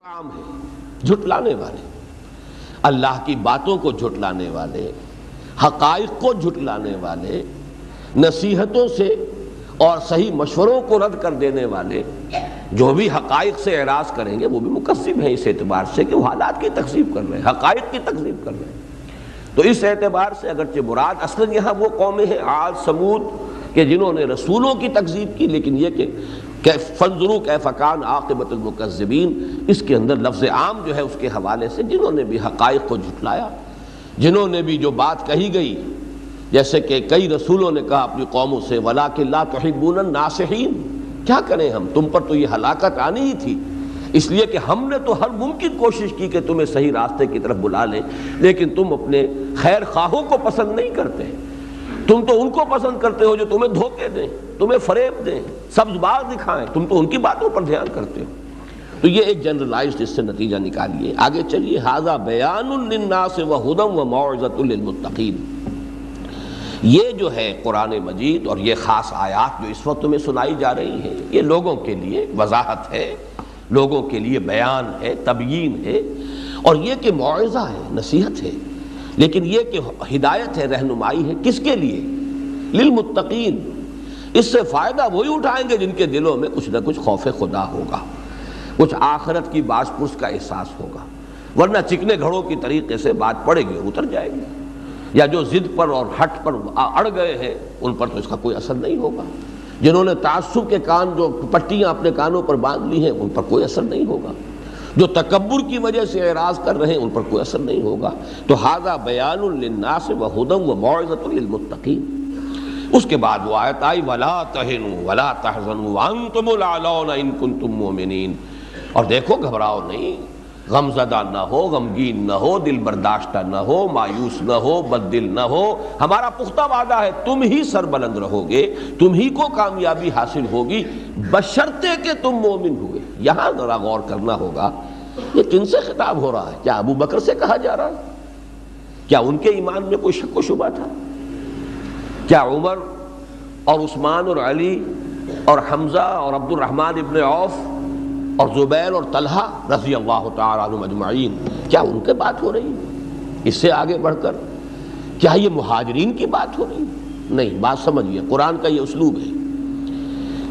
کام ہے جھٹلانے والے، اللہ کی باتوں کو جھٹلانے والے، حقائق کو جھٹلانے والے، نصیحتوں سے اور صحیح مشوروں کو رد کر دینے والے، جو بھی حقائق سے اعراض کریں گے وہ بھی مکذب ہیں اس اعتبار سے کہ وہ حالات کی تکذیب کر رہے ہیں، حقائق کی تکذیب کر رہے ہیں۔ تو اس اعتبار سے اگرچہ مراد اصلاً یہاں وہ قومیں ہیں عاد سمود کہ جنہوں نے رسولوں کی تکذیب کی، لیکن یہ کہ فانظروا کیف کان عاقبۃ المکذبین، اس کے اندر لفظ عام جو ہے اس کے حوالے سے جنہوں نے بھی حقائق کو جھٹلایا، جنہوں نے بھی جو بات کہی گئی، جیسے کہ کئی رسولوں نے کہا اپنی قوموں سے وَلَٰكِن لَا تُحِبُّونَ النَّاصِحِينَ، کیا کریں ہم، تم پر تو یہ ہلاکت آنی ہی تھی، اس لیے کہ ہم نے تو ہر ممکن کوشش کی کہ تمہیں صحیح راستے کی طرف بلا لیں، لیکن تم اپنے خیر خواہوں کو پسند نہیں کرتے، تم تو ان کو پسند کرتے ہو جو تمہیں دھوکے دیں، تمہیں فریب دیں، سبز باغ دکھائیں، تم تو ان کی باتوں پر دھیان کرتے ہو۔ تو یہ ایک جنرلائزڈ اس سے نتیجہ نکالیے۔ آگے چلیے، ھذا بیان للناس وہدی وموعظۃ للمتقین، یہ جو ہے قرآن مجید اور یہ خاص آیات جو اس وقت تمہیں سنائی جا رہی ہیں، یہ لوگوں کے لیے وضاحت ہے، لوگوں کے لیے بیان ہے، تبیین ہے، اور یہ کہ موعظہ ہے، نصیحت ہے، لیکن یہ کہ ہدایت ہے، رہنمائی ہے، کس کے لیے؟ للمتقین، اس سے فائدہ وہی اٹھائیں گے جن کے دلوں میں کچھ نہ کچھ خوف خدا ہوگا، کچھ آخرت کی باز پرس کا احساس ہوگا، ورنہ چکنے گھڑوں کی طریقے سے بات پڑے گی اتر جائے گی، یا جو ضد پر اور ہٹ پر اڑ گئے ہیں ان پر تو اس کا کوئی اثر نہیں ہوگا، جنہوں نے تعصب کے کان جو پٹیاں اپنے کانوں پر باندھ لی ہیں ان پر کوئی اثر نہیں ہوگا، جو تکبر کی وجہ سے اعراض کر رہے ہیں ان پر کوئی اثر نہیں ہوگا۔ تو ھذا بیان للناس وہدی وموعظۃ للمتقین۔ اس کے بعد وہ آیت آئی وَلَا تَهِنُوا وَلَا تَحْزَنُوا وَأَنْتُمُ الْأَعْلَوْنَ إِن كُنتُم مُؤْمِنِينَ، اور دیکھو گھبراؤ نہیں، غم زدہ نہ ہو، غمگین نہ ہو، دل برداشتہ نہ ہو، مایوس نہ ہو، بد دل نہ ہو، ہمارا پختہ وعدہ ہے تم ہی سربلند رہو گے، تم ہی کو کامیابی حاصل ہوگی بشرطے کہ تم مومن ہوئے۔ یہاں ذرا غور کرنا ہوگا، یہ کن سے خطاب ہو رہا ہے؟ کیا ابو بکر سے کہا جا رہا ہے؟ کیا ان کے ایمان میں کوئی شک و شبہ تھا؟ کیا عمر اور عثمان اور علی اور حمزہ اور عبد الرحمن ابن عوف اور زبیر اور طلحہ رضی اللہ تعالیٰ عنہم اجمعین، کیا ان کے بات ہو رہی ہے؟ اس سے آگے بڑھ کر کیا یہ مہاجرین کی بات ہو رہی ہے؟ نہیں، بات سمجھیے، قرآن کا یہ اسلوب ہے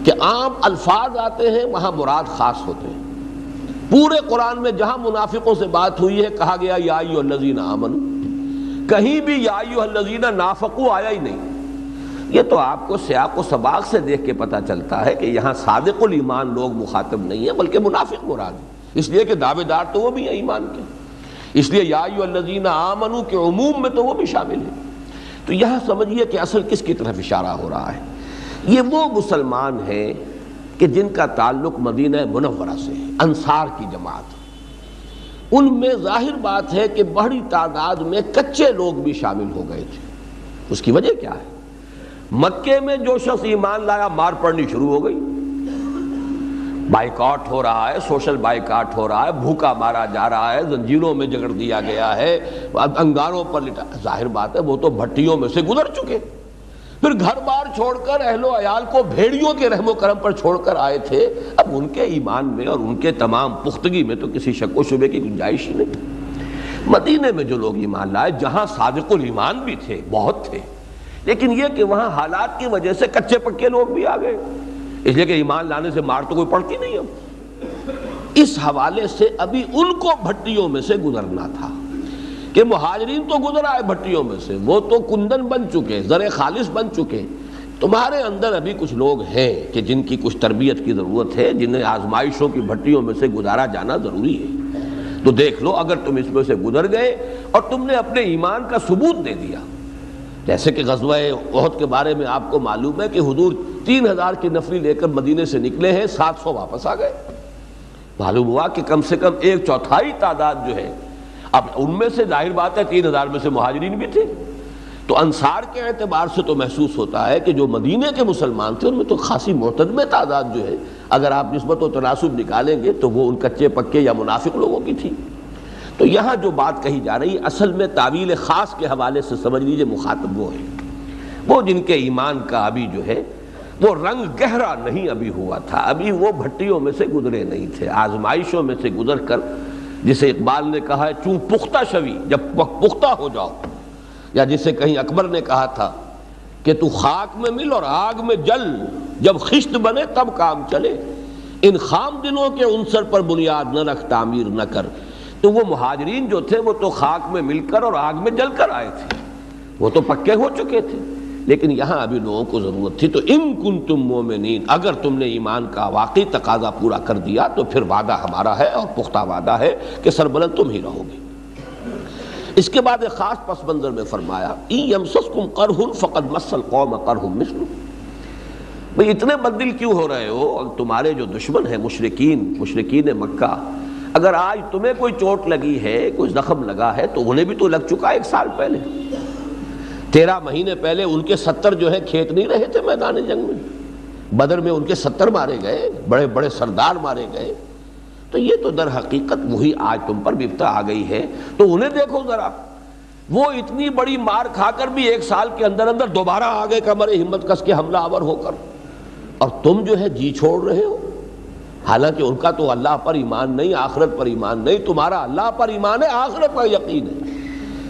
کہ عام الفاظ آتے ہیں وہاں مراد خاص ہوتے ہیں۔ پورے قرآن میں جہاں منافقوں سے بات ہوئی ہے کہا گیا یا ایھا الذین آمنوا، کہیں بھی یا ایھا الذین نافقوا آیا ہی نہیں۔ یہ تو آپ کو سیاق و سباق سے دیکھ کے پتہ چلتا ہے کہ یہاں صادق الایمان لوگ مخاطب نہیں ہیں بلکہ منافق مراد ہیں، اس لیے کہ دعوے دار تو وہ بھی ہیں ایمان کے، اس لیے یا ایھا الذین آمنوا کے عموم میں تو وہ بھی شامل ہیں۔ تو یہاں سمجھیے کہ اصل کس کی طرف اشارہ ہو رہا ہے؟ یہ وہ مسلمان ہیں کہ جن کا تعلق مدینہ منورہ سے ہے، انصار کی جماعت، ان میں ظاہر بات ہے کہ بڑی تعداد میں کچے لوگ بھی شامل ہو گئے تھے۔ اس کی وجہ کیا ہے؟ مکے میں جو شخص ایمان لایا مار پڑنی شروع ہو گئی، بائیکاٹ ہو رہا ہے، سوشل بائیکاٹ ہو رہا ہے، بھوکا مارا جا رہا ہے، زنجیروں میں جکڑ دیا گیا ہے، انگاروں پر لٹا، ظاہر بات ہے وہ تو بھٹیوں میں سے گزر چکے، پھر گھر بار چھوڑ کر اہل و عیال کو بھیڑیوں کے رحم و کرم پر چھوڑ کر آئے تھے۔ اب ان کے ایمان میں اور ان کے تمام پختگی میں تو کسی شک و شبے کی گنجائش ہی نہیں۔ مدینے میں جو لوگ ایمان لائے جہاں صادق الایمان بھی تھے، بہت تھے، لیکن یہ کہ وہاں حالات کی وجہ سے کچے پکے لوگ بھی آ گئے، اس لیے کہ ایمان لانے سے مار تو کوئی پڑتی نہیں اب۔ اس حوالے سے ابھی ان کو بھٹیوں میں سے گزرنا تھا کہ مہاجرین تو گزر آئے بھٹیوں میں سے، وہ تو کندن بن چکے، زر خالص بن چکے، تمہارے اندر ابھی کچھ لوگ ہیں کہ جن کی کچھ تربیت کی ضرورت ہے، جنہیں آزمائشوں کی بھٹیوں میں سے گزارا جانا ضروری ہے۔ تو دیکھ لو، اگر تم اس میں سے گزر گئے اور تم نے اپنے ایمان کا ثبوت دے دیا، جیسے کہ غزوہ احد کے بارے میں آپ کو معلوم ہے کہ حضور 3000 کی نفری لے کر مدینے سے نکلے ہیں، 700 واپس آ گئے، معلوم ہوا کہ کم سے کم 1/4 تعداد جو ہے، اب ان میں سے ظاہر بات ہے 3000 میں سے مہاجرین بھی تھے، تو انصار کے اعتبار سے تو محسوس ہوتا ہے کہ جو مدینے کے مسلمان تھے ان میں تو خاصی معتدم تعداد جو ہے، اگر آپ نسبت و تناسب نکالیں گے تو وہ ان کچے پکے یا منافق لوگوں کی تھی۔ تو یہاں جو بات کہی جا رہی اصل میں تعویل خاص کے حوالے سے سمجھ لیجئے، مخاطب وہ ہے، وہ جن کے ایمان کا ابھی جو ہے وہ رنگ گہرا نہیں ابھی ہوا تھا، ابھی وہ بھٹیوں میں سے گزرے نہیں تھے، آزمائشوں میں سے گزر کر، جسے اقبال نے کہا ہے چون پختہ شوی، جب پختہ ہو جاؤ، یا جسے کہیں اکبر نے کہا تھا کہ تو خاک میں مل اور آگ میں جل، جب خشت بنے تب کام چلے، ان خام دنوں کے عنصر پر بنیاد نہ رکھ، تعمیر نہ کر۔ تو وہ مہاجرین جو تھے وہ تو خاک میں مل کر اور آگ میں جل کر آئے تھے، وہ تو پکے ہو چکے تھے، لیکن یہاں ابھی لوگوں کو ضرورت تھی۔ تو ان کنتم مومنین، اگر تم نے ایمان کا واقعی تقاضا پورا کر دیا تو پھر وعدہ ہمارا ہے، اور پختہ وعدہ ہے کہ سربلند تم ہی رہو گے۔ اس کے بعد ایک خاص پس منظر میں فرمایا ان یمسسکم قرح فقد مس القوم قرح مثلہ، بھئی اتنے بددل کیوں ہو رہے ہو؟ تمہارے جو دشمن ہیں مشرکین مکہ، اگر آج تمہیں کوئی چوٹ لگی ہے، کوئی زخم لگا ہے، تو انہیں بھی تو لگ چکا 1 سال پہلے، 13 مہینے پہلے ان کے 70 جو ہے کھیت نہیں رہے تھے میدان جنگ میں، بدر میں ان کے 70 مارے گئے، بڑے بڑے سردار مارے گئے۔ تو یہ تو در حقیقت وہی آج تم پر بپتا آ گئی ہے۔ تو انہیں دیکھو ذرا، وہ اتنی بڑی مار کھا کر بھی 1 سال کے اندر اندر دوبارہ آگے کمر ہمت کس کے حملہ آور ہو کر، اور تم جو ہے جی چھوڑ رہے ہو، حالانکہ ان کا تو اللہ پر ایمان نہیں، آخرت پر ایمان نہیں، تمہارا اللہ پر ایمان ہے، آخرت پر یقین ہے،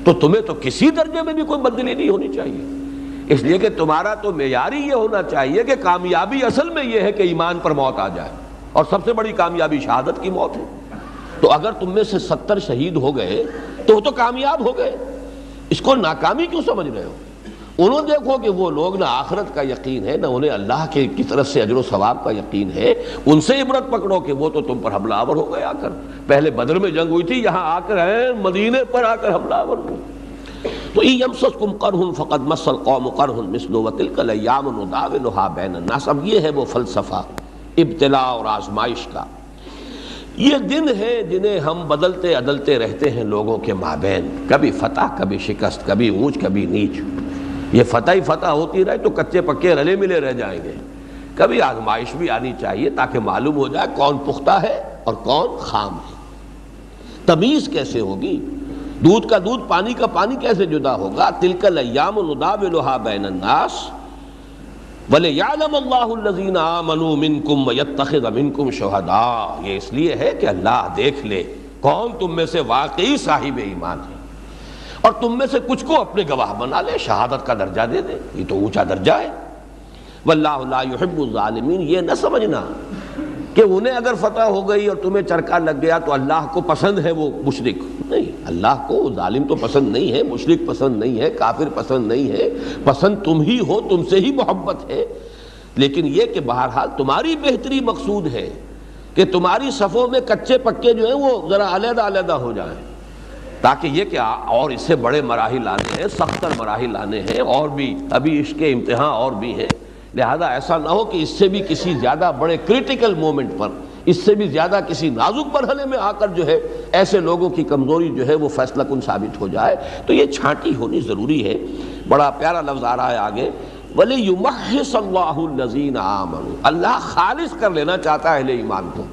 تو تمہیں تو کسی درجے میں بھی کوئی بدلی نہیں ہونی چاہیے، اس لیے کہ تمہارا تو معیاری یہ ہونا چاہیے کہ کامیابی اصل میں یہ ہے کہ ایمان پر موت آ جائے، اور سب سے بڑی کامیابی شہادت کی موت ہے۔ تو اگر تم میں سے 70 شہید ہو گئے تو وہ تو کامیاب ہو گئے، اس کو ناکامی کیوں سمجھ رہے ہو؟ انہوں دیکھو کہ وہ لوگ نہ آخرت کا یقین ہے، نہ انہیں اللہ کی طرف سے اجر و ثواب کا یقین ہے، ان سے عبرت پکڑو کہ وہ تو تم پر حملہ آور ہو گئے آ کر، پہلے بدر میں جنگ ہوئی تھی، یہاں آ کر مدینے پر آ کر حملہ آور ہوئے۔ تو ان یمسسکم قرح فقد مس القوم قرح مثلہ وتلک الایام نداولھا بین الناس۔ اب یہ ہے وہ فلسفہ ابتلاء اور آزمائش کا، یہ دن ہے جنہیں ہم بدلتے عدلتے رہتے ہیں لوگوں کے مابین، کبھی فتح کبھی شکست، کبھی اونچ کبھی نیچ، یہ فتح ہی فتح ہوتی رہے تو کچے پکے رلے ملے رہ جائیں گے، کبھی آزمائش بھی آنی چاہیے تاکہ معلوم ہو جائے کون پختہ ہے اور کون خام ہے۔ تمیز کیسے ہوگی؟ دودھ کا دودھ پانی کا پانی کیسے جدا ہوگا؟ تلک الایام نداولھا بین الناس وَلِيَعْلَمَ اللَّهُ الَّذِينَ آمَنُوا مِنْكُمْ وَيَتَّخِذَ مِنْكُمْ شُهَدَاءَ، یہ اس لیے ہے کہ اللہ دیکھ لے کون تم میں سے واقعی صاحب ایمان ہے، اور تم میں سے کچھ کو اپنے گواہ بنا لے، شہادت کا درجہ دے دے، یہ تو اونچا درجہ ہے۔ وَاللَّهُ لَا يُحِبُّ الظَّالِمِينَ، یہ نہ سمجھنا کہ انہیں اگر فتح ہو گئی اور تمہیں چرکا لگ گیا تو اللہ کو پسند ہے وہ مشرک، نہیں، اللہ کو ظالم تو پسند نہیں ہے، مشرک پسند نہیں ہے، کافر پسند نہیں ہے، پسند تم ہی ہو، تم سے ہی محبت ہے، لیکن یہ کہ بہرحال تمہاری بہتری مقصود ہے کہ تمہاری صفوں میں کچے پکے جو ہیں وہ ذرا علیحدہ علیحدہ ہو جائیں، تاکہ یہ کہ اور اس سے بڑے مراحل آنے ہیں، سختر مراحل آنے ہیں، اور بھی ابھی عشق کے امتحان اور بھی ہیں، لہذا ایسا نہ ہو کہ اس سے بھی کسی زیادہ بڑے کریٹیکل مومنٹ پر، اس سے بھی زیادہ کسی نازک مرحلے میں آ کر جو ہے ایسے لوگوں کی کمزوری جو ہے وہ فیصلہ کن ثابت ہو جائے، تو یہ چھانٹی ہونی ضروری ہے۔ بڑا پیارا لفظ آ رہا ہے آگے، وَلِيُمَحِّصَ اللَّهُ الَّذِينَ آمَنُوا، اللہ خالص کر لینا چاہتا ہے اہل ایمان کو۔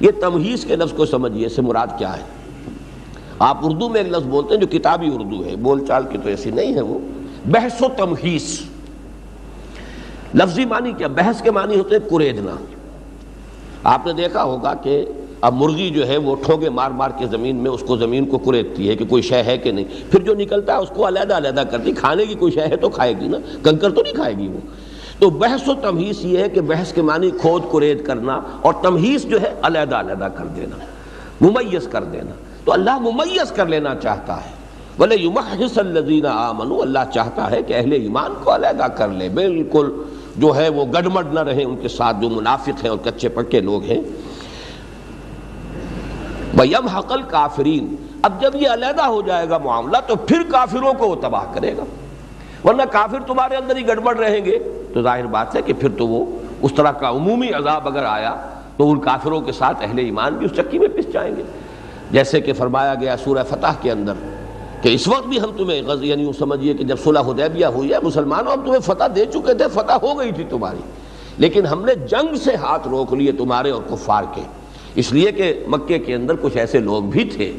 یہ تمحیص کے لفظ کو سمجھیے، اس سے مراد کیا ہے؟ آپ اردو میں ایک لفظ بولتے ہیں جو کتابی اردو ہے، بول چال کی تو ایسی نہیں ہے، وہ بحث و تمحیص۔ لفظی معنی کیا؟ بحث کے معنی ہوتے ہیں کریدنا۔ آپ نے دیکھا ہوگا کہ اب مرغی جو ہے وہ ٹھوگے مار مار کے زمین میں اس کو زمین کو کریدتی ہے کہ کوئی شے ہے کہ نہیں، پھر جو نکلتا ہے اس کو علیحدہ علیحدہ کرتی، کھانے کی کوئی شے ہے تو کھائے گی نا، کنکر تو نہیں کھائے گی وہ۔ تو بحث و تمحیص یہ ہے کہ بحث کے معنی کھود کرید کرنا، اور تمحیص جو ہے علیحدہ علیحدہ کر دینا، ممیز کر دینا۔ تو اللہ ممیز کر لینا چاہتا ہے، وَلِيُمَحِّصَ الَّذِينَ آمَنُوا، اللہ چاہتا ہے کہ اہل ایمان کو علیحدہ کر لے، بالکل جو ہے وہ گڑمڑ نہ رہیں ان کے ساتھ جو منافق ہیں اور کچے پکے لوگ ہیں۔ وَيَمْحَقَ الْكَافِرِينَ، اب جب یہ علیحدہ ہو جائے گا معاملہ تو پھر کافروں کو وہ تباہ کرے گا، ورنہ کافر تمہارے اندر ہی گڑبڑ رہیں گے تو ظاہر بات ہے کہ پھر تو وہ اس طرح کا عمومی عذاب اگر آیا تو ان کافروں کے ساتھ اہل ایمان بھی اس چکی میں پس جائیں گے، جیسے کہ فرمایا گیا سورہ فتح کے اندر کہ اس وقت بھی ہم تمہیں یعنی یوں سمجھیے کہ جب صلح حدیبیہ ہوئی ہے مسلمانوں ہم تمہیں فتح دے چکے تھے، فتح ہو گئی تھی تمہاری، لیکن ہم نے جنگ سے ہاتھ روک لیے تمہارے اور کفار کے، اس لیے کہ مکے کے اندر کچھ ایسے لوگ بھی تھے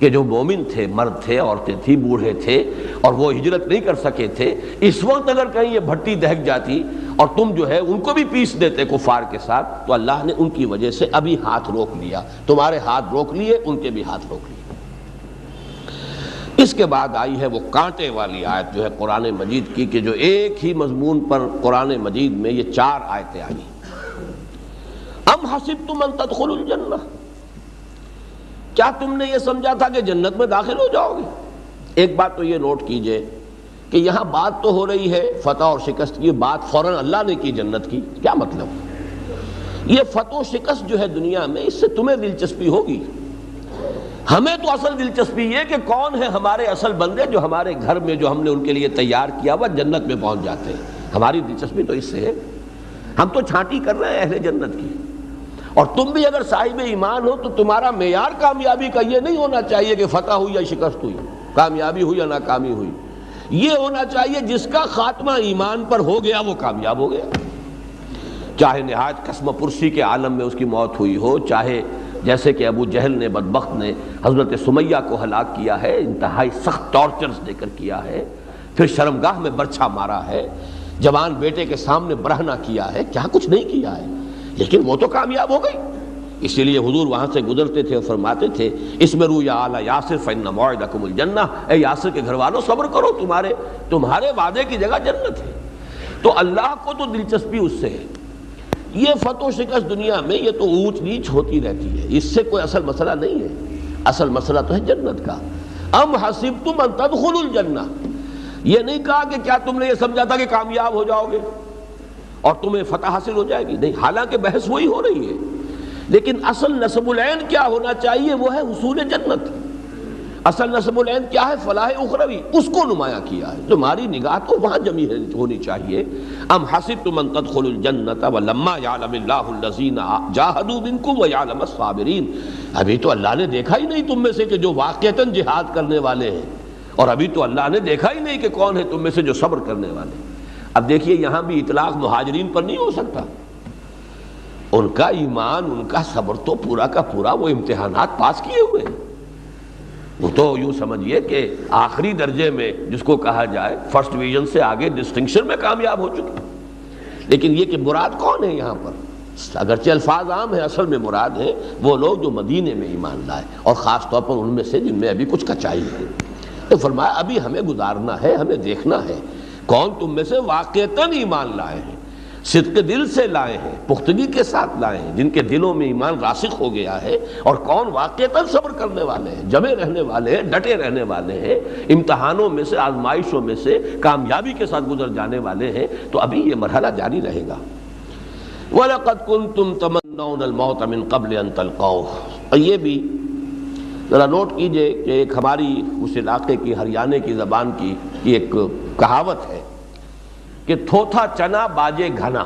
کہ جو مومن تھے، مرد تھے، عورتیں تھیں، بوڑھے تھے، اور وہ ہجرت نہیں کر سکے تھے، اس وقت اگر کہیں یہ بھٹی دہک جاتی اور تم جو ہے ان کو بھی پیس دیتے کفار کے ساتھ، تو اللہ نے ان کی وجہ سے ابھی ہاتھ روک لیا، تمہارے ہاتھ روک لیے، ان کے بھی ہاتھ روک لیے۔ اس کے بعد آئی ہے وہ کانٹے والی آیت جو ہے قرآن مجید کی، کہ جو ایک ہی مضمون پر قرآن مجید میں یہ 4 آیتیں آئی۔ ام حسبتم ان تدخلوا الجنہ، کیا تم نے یہ سمجھا تھا کہ جنت میں داخل ہو جاؤ گے؟ ایک بات تو یہ نوٹ کیجئے کہ یہاں بات تو ہو رہی ہے فتح اور شکست کی، بات فوراً اللہ نے کی جنت کی، کیا مطلب؟ یہ فتح و شکست جو ہے دنیا میں، اس سے تمہیں دلچسپی ہوگی، ہمیں تو اصل دلچسپی یہ کہ کون ہے ہمارے اصل بندے جو ہمارے گھر میں جو ہم نے ان کے لیے تیار کیا ہوا جنت میں پہنچ جاتے ہیں، ہماری دلچسپی تو اس سے ہے۔ ہم تو چھانٹی کر رہے ہیں اہل جنت کی، اور تم بھی اگر صاحب ایمان ہو تو تمہارا معیار کامیابی کا یہ نہیں ہونا چاہیے کہ فتح ہوئی یا شکست ہوئی، کامیابی ہوئی یا ناکامی ہوئی، یہ ہونا چاہیے جس کا خاتمہ ایمان پر ہو گیا وہ کامیاب ہو گیا، چاہے نہایت قسم پرسی کے عالم میں اس کی موت ہوئی ہو، چاہے جیسے کہ ابو جہل نے بدبخت نے حضرت سمیہ کو ہلاک کیا ہے، انتہائی سخت ٹارچرز دے کر کیا ہے، پھر شرمگاہ میں برچھا مارا ہے، جوان بیٹے کے سامنے برہنہ کیا ہے، کیا کچھ نہیں کیا ہے، لیکن وہ تو کامیاب ہو گئی۔ اسی لیے حضور وہاں سے گزرتے تھے اور فرماتے تھے اصبروا یا آل یاسر فإن موعدکم الجنہ، اے یاسر کے گھر والوں صبر کرو، تمہارے وعدے کی جگہ جنت ہے۔ تو اللہ کو تو دلچسپی اس سے ہے، یہ فتح و شکست دنیا میں یہ تو اونچ نیچ ہوتی رہتی ہے، اس سے کوئی اصل مسئلہ نہیں ہے، اصل مسئلہ تو ہے جنت کا۔ ام حسبتم ان تدخلوا الجنہ، یہ نہیں کہا کہ کیا تم نے یہ سمجھا تھا کہ کامیاب ہو جاؤ گے اور تمہیں فتح حاصل ہو جائے گی، نہیں، حالانکہ بحث وہی ہو رہی ہے، لیکن اصل نصب العین کیا ہونا چاہیے، وہ ہے حصول جنت۔ اصل نصب العین کیا ہے؟ فلاح اخروی، اس کو نمایاں کیا ہے، تمہاری نگاہ تو وہاں جمی ہونی چاہیے۔ ام حسبتم ان تدخلوا الجنۃ ولما یعلم اللہ الذین جاہدوا منکم ویعلم الصابرین، ابھی تو اللہ نے دیکھا ہی نہیں تم میں سے کہ جو واقعتاً جہاد کرنے والے ہیں، اور ابھی تو اللہ نے دیکھا ہی نہیں کہ کون ہے تم میں سے جو صبر کرنے والے ہیں۔ اب دیکھیے یہاں بھی اطلاق مہاجرین پر نہیں ہو سکتا، ان کا ایمان، ان کا صبر تو پورا کا پورا وہ امتحانات پاس کیے ہوئے ہیں، وہ تو یوں سمجھیے کہ آخری درجے میں جس کو کہا جائے فرسٹ ڈویژن سے آگے ڈسٹنکشن میں کامیاب ہو چکے۔ لیکن یہ کہ مراد کون ہے یہاں پر؟ اگرچہ الفاظ عام ہیں، اصل میں مراد ہیں وہ لوگ جو مدینے میں ایمان لائے، اور خاص طور پر ان میں سے جن میں ابھی کچھ کچائی ہے۔ تو فرمایا ابھی ہمیں گزارنا ہے، ہمیں دیکھنا ہے کون تم میں سے واقعتاً ایمان لائے ہیں، صدق دل سے لائے ہیں، پختگی کے ساتھ لائے ہیں، جن کے دلوں میں ایمان راسخ ہو گیا ہے، اور کون واقعتاً صبر کرنے والے ہیں، جمے رہنے والے ہیں، ڈٹے رہنے والے ہیں، امتحانوں میں سے، آزمائشوں میں سے کامیابی کے ساتھ گزر جانے والے ہیں۔ تو ابھی یہ مرحلہ جاری رہے گا۔ وَلَقَدْ كُنْتُمْ تَمَنَّوْنَ الْمَوْتَ مِنْ قَبْلِ أَنْ تَلْقَوْهُ، اور یہ بھی ذرا نوٹ کیجئے کہ ایک ہماری اس علاقے کی ہریانہ کی زبان کی ایک کہاوت ہے کہ تھوتھا چنا باجے گھنا،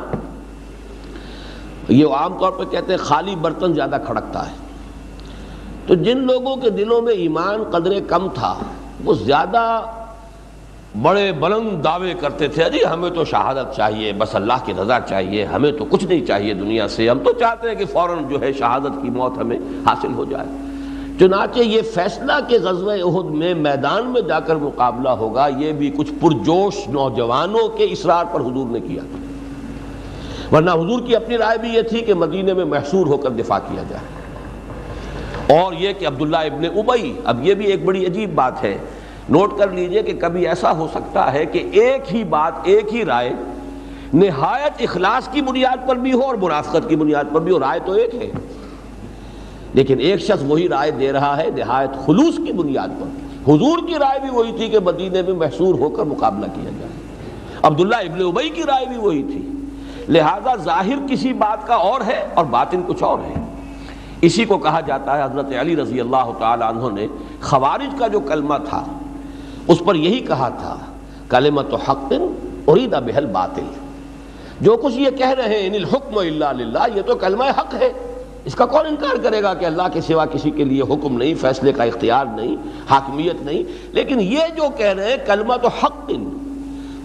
یہ عام طور پہ کہتے ہیں خالی برتن زیادہ کھڑکتا ہے۔ تو جن لوگوں کے دلوں میں ایمان قدرے کم تھا وہ زیادہ بڑے بلند دعوے کرتے تھے، ارے ہمیں تو شہادت چاہیے، بس اللہ کی رضا چاہیے، ہمیں تو کچھ نہیں چاہیے دنیا سے، ہم تو چاہتے ہیں کہ فوراً جو ہے شہادت کی موت ہمیں حاصل ہو جائے۔ چنانچہ یہ فیصلہ کہ غزوہ احد میں میدان میں جا کر مقابلہ ہوگا، یہ بھی کچھ پرجوش نوجوانوں کے اصرار پر حضور نے کیا، ورنہ حضور کی اپنی رائے بھی یہ تھی کہ مدینے میں محصور ہو کر دفاع کیا جائے۔ اور یہ کہ عبداللہ ابن ابی، اب یہ بھی ایک بڑی عجیب بات ہے، نوٹ کر لیجئے کہ کبھی ایسا ہو سکتا ہے کہ ایک ہی بات، ایک ہی رائے نہایت اخلاص کی بنیاد پر بھی ہو اور منافقت کی بنیاد پر بھی ہو، رائے تو ایک ہے، لیکن ایک شخص وہی رائے دے رہا ہے نہایت خلوص کی بنیاد پر۔ حضور کی رائے بھی وہی تھی کہ مدینے میں محصور ہو کر مقابلہ کیا جائے، عبداللہ ابن ابی کی رائے بھی وہی تھی، لہذا ظاہر کسی بات کا اور ہے اور باطن کچھ اور ہے۔ اسی کو کہا جاتا ہے، حضرت علی رضی اللہ تعالی عنہ نے خوارج کا جو کلمہ تھا اس پر یہی کہا تھا، کلمۃ حق ارید بہ الباطل، جو کچھ یہ کہہ رہے ہیں ان الحکم الا للہ، یہ تو کلمہ حق ہے، اس کا کون انکار کرے گا کہ اللہ کے سوا کسی کے لیے حکم نہیں، فیصلے کا اختیار نہیں، حاکمیت نہیں، لیکن یہ جو کہہ رہے ہیں کلمۃ حق،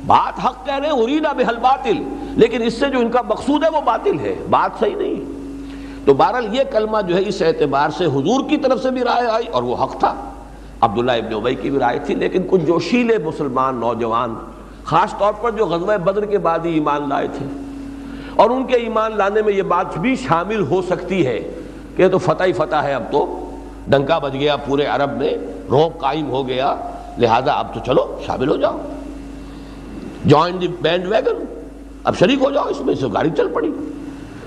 بات حق کہہ رہے ہیں، ارید بہ الباطل، لیکن اس سے جو ان کا مقصود ہے وہ باطل ہے، بات صحیح نہیں ہے۔ تو بہرحال یہ کلمہ جو ہے اس اعتبار سے حضور کی طرف سے بھی رائے آئی اور وہ حق تھا، عبداللہ ابن ابی کی بھی رائے تھی، لیکن کچھ جوشیلے مسلمان نوجوان خاص طور پر جو غزوہ بدر کے بعد ہی ایمان لائے تھے، اور ان کے ایمان لانے میں یہ بات بھی شامل ہو سکتی ہے کہ یہ تو فتح ہی فتح ہے، اب تو ڈنکا بج گیا پورے عرب میں، رعب قائم ہو گیا، لہذا اب تو چلو شامل ہو جاؤ، جوائن دی بینڈ ویگن، اب شریک ہو جاؤ اس میں، سے گاڑی چل پڑی۔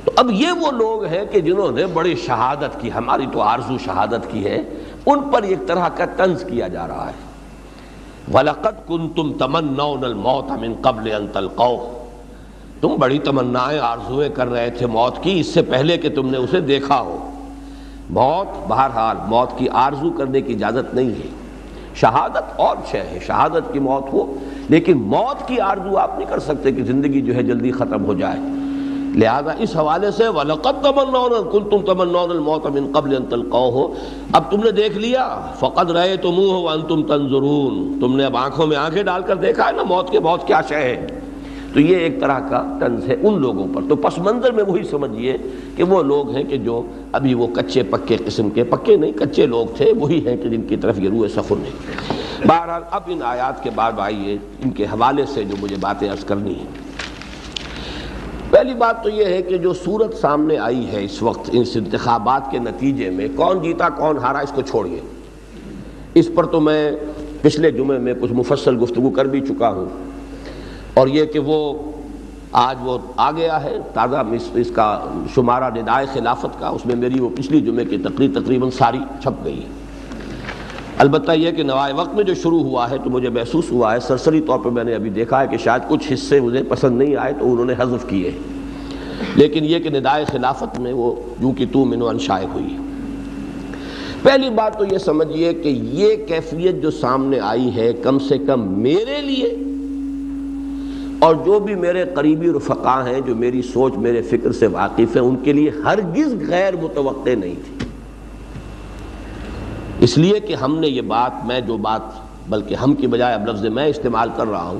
تو اب یہ وہ لوگ ہیں کہ جنہوں نے بڑی شہادت کی، ہماری تو آرزو شہادت کی ہے، ان پر ایک طرح کا طنز کیا جا رہا ہے۔ وَلَقَدْ كُنْتُمْ تَمَنَّوْنَ الْمَوْتَ مِنْ قَبْلِ أَنْ تَلْقَوْهُ، تم بڑی تمنائیں آرزویں کر رہے تھے موت کی، اس سے پہلے کہ تم نے اسے دیکھا ہو۔ موت بہرحال موت کی آرزو کرنے کی اجازت نہیں ہے، شہادت اور شے ہے، شہادت کی موت ہو، لیکن موت کی آرزو آپ نہیں کر سکتے کہ زندگی جو ہے جلدی ختم ہو جائے۔ لہذا اس حوالے سے وَلَقَدْ تَمَنَّوْنَ كُنْتُمْ تَمَنَّوْنَ الْمَوْتَ مِنْ قَبْلِ أَنْ تَلْقَوْهُ، اب تم نے دیکھ لیا، فَقَدْ رَأَيْتُمُوهُ وَأَنْتُمْ تَنْظُرُونَ، تم نے اب آنکھوں میں آنکھیں ڈال کر دیکھا ہے نا موت کے موت کیا شے ہے۔ تو یہ ایک طرح کا طنز ہے ان لوگوں پر۔ تو پس منظر میں وہی سمجھیے کہ وہ لوگ ہیں کہ جو ابھی وہ کچے پکے قسم کے، پکے نہیں کچے لوگ تھے، وہی ہیں کہ جن کی طرف یہ روح سخن ہے۔ بہرحال اب ان آیات کے بعد آئیے ان کے حوالے سے جو مجھے باتیں عرض کرنی ہیں۔ پہلی بات تو یہ ہے کہ جو صورت سامنے آئی ہے اس وقت اس انتخابات کے نتیجے میں، کون جیتا کون ہارا اس کو چھوڑیے، اس پر تو میں پچھلے جمعے میں کچھ مفصل گفتگو کر بھی چکا ہوں، اور یہ کہ وہ آج وہ آ گیا ہے تازہ اس کا شمارہ ندائے خلافت کا، اس میں میری وہ پچھلی جمعے کی تقریر تقریباً ساری چھپ گئی ہے۔ البتہ یہ کہ نوائے وقت میں جو شروع ہوا ہے تو مجھے محسوس ہوا ہے، سرسری طور پر میں نے ابھی دیکھا ہے کہ شاید کچھ حصے مجھے پسند نہیں آئے تو انہوں نے حذف کیے، لیکن یہ کہ ندائے خلافت میں وہ یوں کی تو منو انشائع ہوئی ہے۔ پہلی بات تو یہ سمجھیے کہ یہ کیفیت جو سامنے آئی ہے کم سے کم میرے لیے اور جو بھی میرے قریبی رفقا ہیں جو میری سوچ میرے فکر سے واقف ہیں، ان کے لیے ہرگز غیر متوقع نہیں تھی، اس لیے کہ ہم نے یہ بات، میں جو بات بلکہ ہم کی بجائے اب لفظ میں استعمال کر رہا ہوں،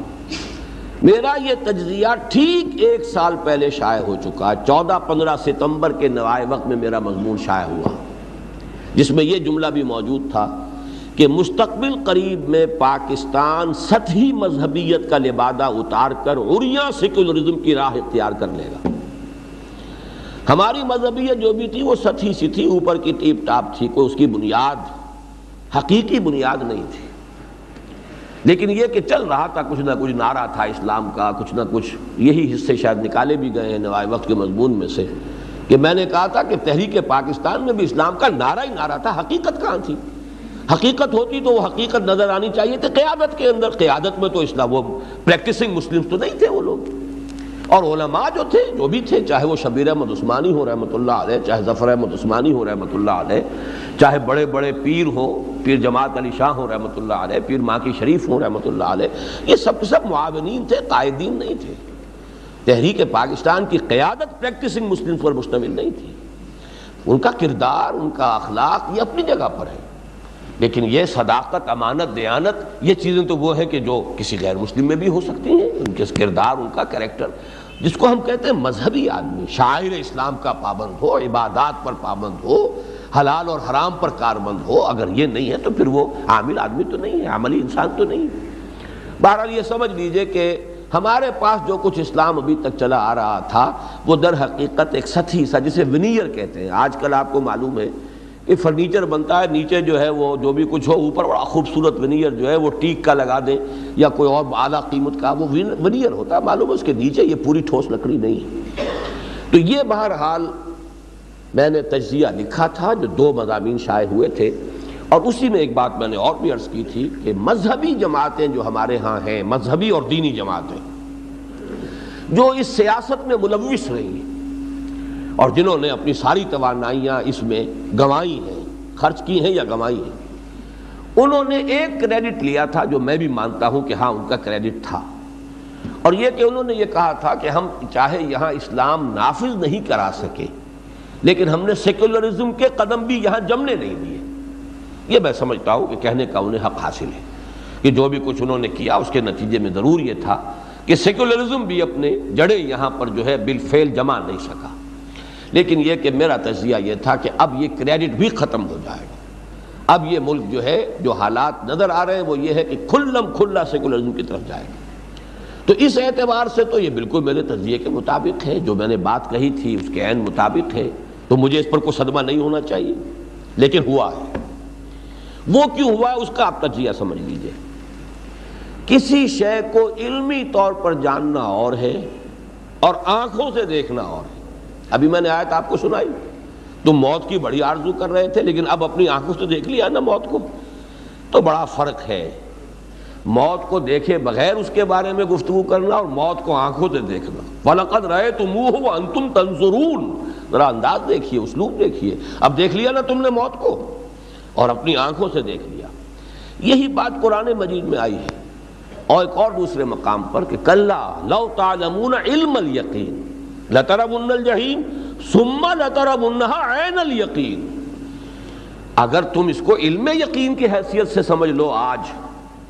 میرا یہ تجزیہ ٹھیک 1 سال پہلے شائع ہو چکا ہے۔ 14-15 ستمبر کے نوائے وقت میں میرا مضمون شائع ہوا، جس میں یہ جملہ بھی موجود تھا کہ مستقبل قریب میں پاکستان سطحی مذہبیت کا لبادہ اتار کر عریاں سیکولرزم کی راہ اختیار کر لے گا۔ ہماری مذہبیت جو بھی تھی وہ سطحی سی تھی، اوپر کی ٹیپ ٹاپ تھی، کوئی اس کی بنیاد حقیقی بنیاد نہیں تھی، لیکن یہ کہ چل رہا تھا، کچھ نہ کچھ نعرہ تھا اسلام کا، کچھ نہ کچھ یہی حصے شاید نکالے بھی گئے ہیں نوائے وقت کے مضمون میں سے، کہ میں نے کہا تھا کہ تحریک پاکستان میں بھی اسلام کا نعرہ ہی نعرہ تھا، حقیقت کہاں تھی؟ حقیقت ہوتی تو وہ حقیقت نظر آنی چاہیے تھی قیادت کے اندر، قیادت میں تو اسلام، وہ پریکٹسنگ مسلم تو نہیں تھے وہ لوگ، اور علماء جو تھے جو بھی تھے، چاہے وہ شبیر احمد عثمانی ہو رحمۃ اللہ علیہ، چاہے ظفر احمد عثمانی ہو رحمۃ اللہ علیہ، چاہے بڑے بڑے پیر ہوں، پیر جماعت علی شاہ ہوں رحمۃ اللہ علیہ، پیر ماکی شریف ہوں رحمۃ اللہ علیہ، یہ سب معاونین تھے، قائدین نہیں تھے۔ تحریک پاکستان کی قیادت پریکٹسنگ مسلم پر مشتمل نہیں تھی، ان کا کردار، ان کا اخلاق یہ اپنی جگہ پر ہے، لیکن یہ صداقت، امانت، دیانت، یہ چیزیں تو وہ ہیں کہ جو کسی غیر مسلم میں بھی ہو سکتی ہیں، ان کے کردار، ان کا کریکٹر، جس کو ہم کہتے ہیں مذہبی آدمی، شاعر اسلام کا پابند ہو، عبادات پر پابند ہو، حلال اور حرام پر کاربند ہو، اگر یہ نہیں ہے تو پھر وہ عامل آدمی تو نہیں ہے، عملی انسان تو نہیں ہے۔ بہرحال یہ سمجھ لیجئے کہ ہمارے پاس جو کچھ اسلام ابھی تک چلا آ رہا تھا وہ در حقیقت ایک سطحی سا، جسے ونیئر کہتے ہیں، آج کل آپ کو معلوم ہے کہ فرنیچر بنتا ہے، نیچے جو ہے وہ جو بھی کچھ ہو، اوپر بڑا خوبصورت ونیئر جو ہے وہ ٹیک کا لگا دیں یا کوئی اور اعلیٰ قیمت کا، وہ ونیئر ہوتا ہے، معلوم ہے اس کے نیچے یہ پوری ٹھوس لکڑی نہیں ہے۔ تو یہ بہرحال میں نے تجزیہ لکھا تھا جو 2 مضامین شائع ہوئے تھے، اور اسی میں ایک بات میں نے اور بھی عرض کی تھی کہ مذہبی جماعتیں جو ہمارے ہاں ہیں، مذہبی اور دینی جماعتیں جو اس سیاست میں ملوث رہی ہیں اور جنہوں نے اپنی ساری توانائیاں اس میں گنوائی ہیں، خرچ کی ہیں یا گنوائی ہیں، انہوں نے ایک کریڈٹ لیا تھا جو میں بھی مانتا ہوں کہ ہاں ان کا کریڈٹ تھا، اور یہ کہ انہوں نے یہ کہا تھا کہ ہم چاہے یہاں اسلام نافذ نہیں کرا سکے لیکن ہم نے سیکولرزم کے قدم بھی یہاں جمنے نہیں دیے۔ یہ میں سمجھتا ہوں کہ کہنے کا انہیں حق حاصل ہے کہ جو بھی کچھ انہوں نے کیا اس کے نتیجے میں ضرور یہ تھا کہ سیکولرزم بھی اپنے جڑیں یہاں پر جو ہے بالفعل جما نہیں سکا، لیکن یہ کہ میرا تجزیہ یہ تھا کہ اب یہ کریڈٹ بھی ختم ہو جائے گا، اب یہ ملک جو ہے جو حالات نظر آ رہے ہیں وہ یہ ہے کہ کھلم کھلا سیکولرزم کی طرف جائے گا۔ تو اس اعتبار سے تو یہ بالکل میرے تجزیے کے مطابق ہے، جو میں نے بات کہی تھی اس کے عین مطابق ہے، تو مجھے اس پر کوئی صدمہ نہیں ہونا چاہیے، لیکن ہوا ہے۔ وہ کیوں ہوا اس کا آپ تجزیہ سمجھ لیجئے۔ کسی شے کو علمی طور پر جاننا اور ہے اور آنکھوں سے دیکھنا اور ہے۔ ابھی میں نے آیت آپ کو سنائی، تم موت کی بڑی آرزو کر رہے تھے لیکن اب اپنی آنکھوں سے دیکھ لیا نا موت کو، تو بڑا فرق ہے موت کو دیکھے بغیر اس کے بارے میں گفتگو کرنا اور موت کو آنکھوں سے دیکھنا۔ وَلَقَدْ رَأَيْتُمُوهُ وَأَنْتُمْ تَنظُرُونَ، ذرا انداز دیکھیے، اسلوب دیکھیے۔ اب دیکھ لیا نا تم نے موت کو اور اپنی آنکھوں سے دیکھ لیا۔ یہی بات قرآن مجید میں آئی ہے، اور ایک اور دوسرے مقام پر کہ کلا لو تعلمون علم الیقین لترون الجحیم ثم لترونها عین الیقین۔ اگر تم اس کو علم یقین کی حیثیت سے سمجھ لو آج،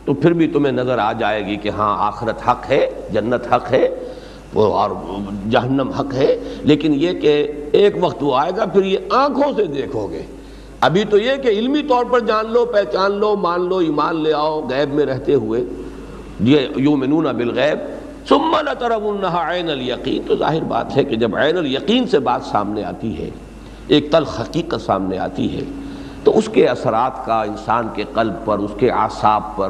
تو پھر بھی تمہیں نظر آ جائے گی کہ ہاں آخرت حق ہے، جنت حق ہے اور جہنم حق ہے، لیکن یہ کہ ایک وقت وہ آئے گا پھر یہ آنکھوں سے دیکھو گے۔ ابھی تو یہ کہ علمی طور پر جان لو، پہچان لو، مان لو، ایمان لے آؤ غیب میں رہتے ہوئے، یہ یؤمنون بالغیب ثم لترونها عین الیقین۔ تو ظاہر بات ہے کہ جب عین الیقین سے بات سامنے آتی ہے، ایک تلخ حقیقت سامنے آتی ہے، تو اس کے اثرات کا انسان کے قلب پر، اس کے اعصاب پر،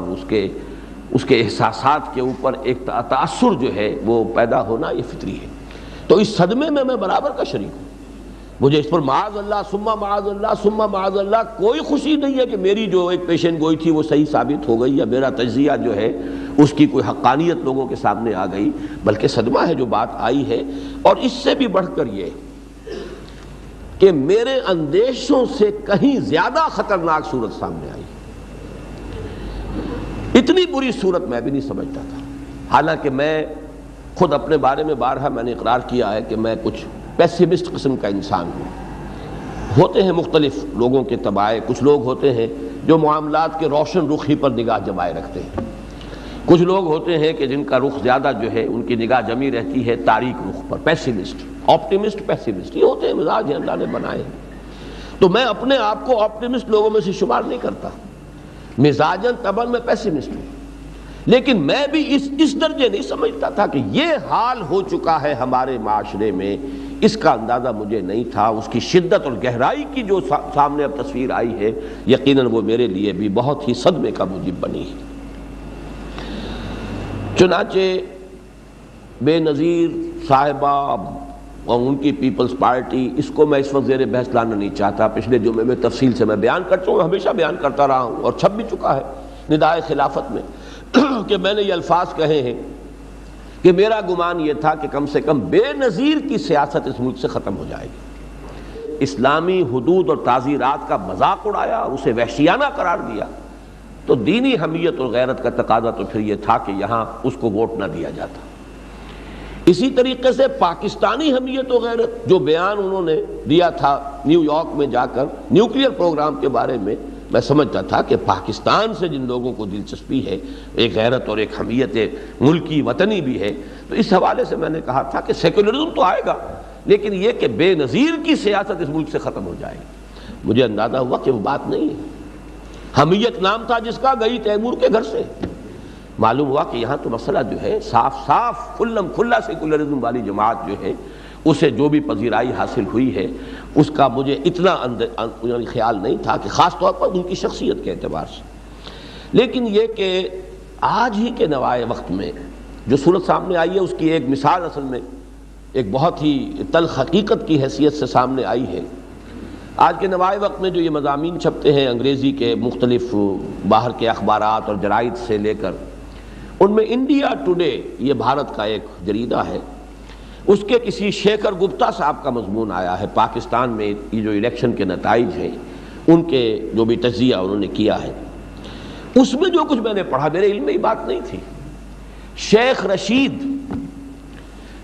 اس کے احساسات کے اوپر ایک تاثر جو ہے وہ پیدا ہونا یہ فطری ہے۔ تو اس صدمے میں برابر کا شریک ہوں۔ مجھے اس پر معاذ اللہ ثم معاذ اللہ ثم معاذ اللہ کوئی خوشی نہیں ہے کہ میری جو ایک پیشن گوئی تھی وہ صحیح ثابت ہو گئی، یا میرا تجزیہ جو ہے اس کی کوئی حقانیت لوگوں کے سامنے آ گئی، بلکہ صدمہ ہے جو بات آئی ہے۔ اور اس سے بھی بڑھ کر یہ کہ میرے اندیشوں سے کہیں زیادہ خطرناک صورت سامنے آئی۔ اتنی بری صورت میں بھی نہیں سمجھتا تھا، حالانکہ میں خود اپنے بارے میں بارہا میں نے اقرار کیا ہے کہ میں کچھ پیسیمسٹ قسم کا انسان ہوں۔ ہوتے ہیں مختلف لوگوں کے طبائع، کچھ لوگ ہوتے ہیں جو معاملات کے روشن رخ ہی پر نگاہ جمائے رکھتے ہیں، کچھ لوگ ہوتے ہیں کہ جن کا رخ زیادہ جو ہے ان کی نگاہ جمی رہتی ہے تاریک رخ پر، پیسیمسٹ، آپٹیمسٹ، پیسیمسٹ، یہ ہوتے ہیں مزاج ہیں اللہ نے بنائے ہیں۔ تو میں اپنے آپ کو آپٹیمسٹ لوگوں میں سے شمار نہیں کرتا، مزاجاً طبعاً میں پیسیمسٹ ہوں، لیکن میں بھی اس درجے نہیں سمجھتا تھا کہ یہ حال ہو چکا ہے ہمارے معاشرے میں، اس کا اندازہ مجھے نہیں تھا۔ اس کی شدت اور گہرائی کی جو سامنے اب تصویر آئی ہے، یقیناً وہ میرے لیے بھی بہت ہی صدمے کا موجب بنی ہے۔ چنانچہ بے نظیر صاحبہ اور ان کی پیپلز پارٹی، اس کو میں اس وقت زیر بحث لانا نہیں چاہتا، پچھلے جمعے میں تفصیل سے میں بیان کر چکا ہوں، ہمیشہ بیان کرتا رہا ہوں اور چھپ بھی چکا ہے ندائے خلافت میں کہ میں نے یہ الفاظ کہے ہیں کہ میرا گمان یہ تھا کہ کم سے کم بے نظیر کی سیاست اس ملک سے ختم ہو جائے گی۔ اسلامی حدود اور تعزیرات کا مذاق اڑایا اور اسے وحشیانہ قرار دیا، تو دینی حمیت اور غیرت کا تقاضا تو پھر یہ تھا کہ یہاں اس کو ووٹ نہ دیا جاتا۔ اسی طریقے سے پاکستانی حمیت و غیرت جو بیان انہوں نے دیا تھا نیو یارک میں جا کر نیوکلیئر پروگرام کے بارے میں سمجھتا تھا کہ پاکستان سے جن لوگوں کو دلچسپی ہے، ایک غیرت اور ایک حمیت ملکی وطنی بھی ہے، تو اس حوالے سے میں نے کہا تھا کہ سیکولرزم تو آئے گا، لیکن یہ کہ بے نظیر کی سیاست اس ملک سے ختم ہو جائے گی۔ مجھے اندازہ ہوا کہ وہ بات نہیں ہے۔ حمیت نام تھا جس کا، گئی تیمور کے گھر سے۔ معلوم ہوا کہ یہاں تو مسئلہ جو ہے صاف صاف کھلم کھلا سیکولرزم والی جماعت جو ہے اسے جو بھی پذیرائی حاصل ہوئی ہے، اس کا مجھے اتنا خیال نہیں تھا کہ خاص طور پر ان کی شخصیت کے اعتبار سے۔ لیکن یہ کہ آج ہی کے نوائے وقت میں جو صورت سامنے آئی ہے، اس کی ایک مثال اصل میں ایک بہت ہی تلخ حقیقت کی حیثیت سے سامنے آئی ہے۔ آج کے نوائے وقت میں جو یہ مضامین چھپتے ہیں انگریزی کے مختلف باہر کے اخبارات اور جرائد سے لے کر، ان میں انڈیا ٹوڈے، یہ بھارت کا ایک جریدہ ہے، اس کے کسی شیکھر گپتا صاحب کا مضمون آیا ہے، پاکستان میں یہ جو الیکشن کے نتائج ہیں ان کے جو بھی تجزیہ انہوں نے کیا ہے، اس میں جو کچھ میں نے پڑھا میرے علم میں یہ بات نہیں تھی۔ شیخ رشید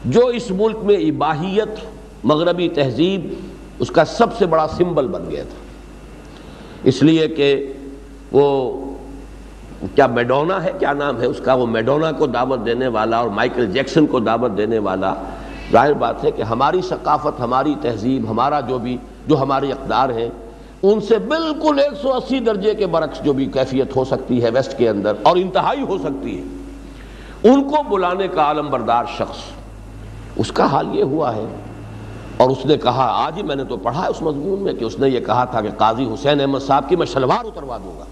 جو اس ملک میں اباحیت، مغربی تہذیب، اس کا سب سے بڑا سمبل بن گیا تھا، اس لیے کہ وہ کیا میڈونا ہے، کیا نام ہے اس کا، وہ میڈونا کو دعوت دینے والا اور مائیکل جیکسن کو دعوت دینے والا، ظاہر بات ہے کہ ہماری ثقافت، ہماری تہذیب، ہمارا جو ہمارے اقدار ہیں، ان سے بالکل 180 درجے کے برعکس جو بھی کیفیت ہو سکتی ہے ویسٹ کے اندر اور انتہائی ہو سکتی ہے، ان کو بلانے کا عالم بردار شخص، اس کا حال یہ ہوا ہے۔ اور اس نے کہا، آج ہی میں نے تو پڑھا ہے اس مضمون میں، کہ اس نے یہ کہا تھا کہ قاضی حسین احمد صاحب کی میں شلوار اتروا دوں گا۔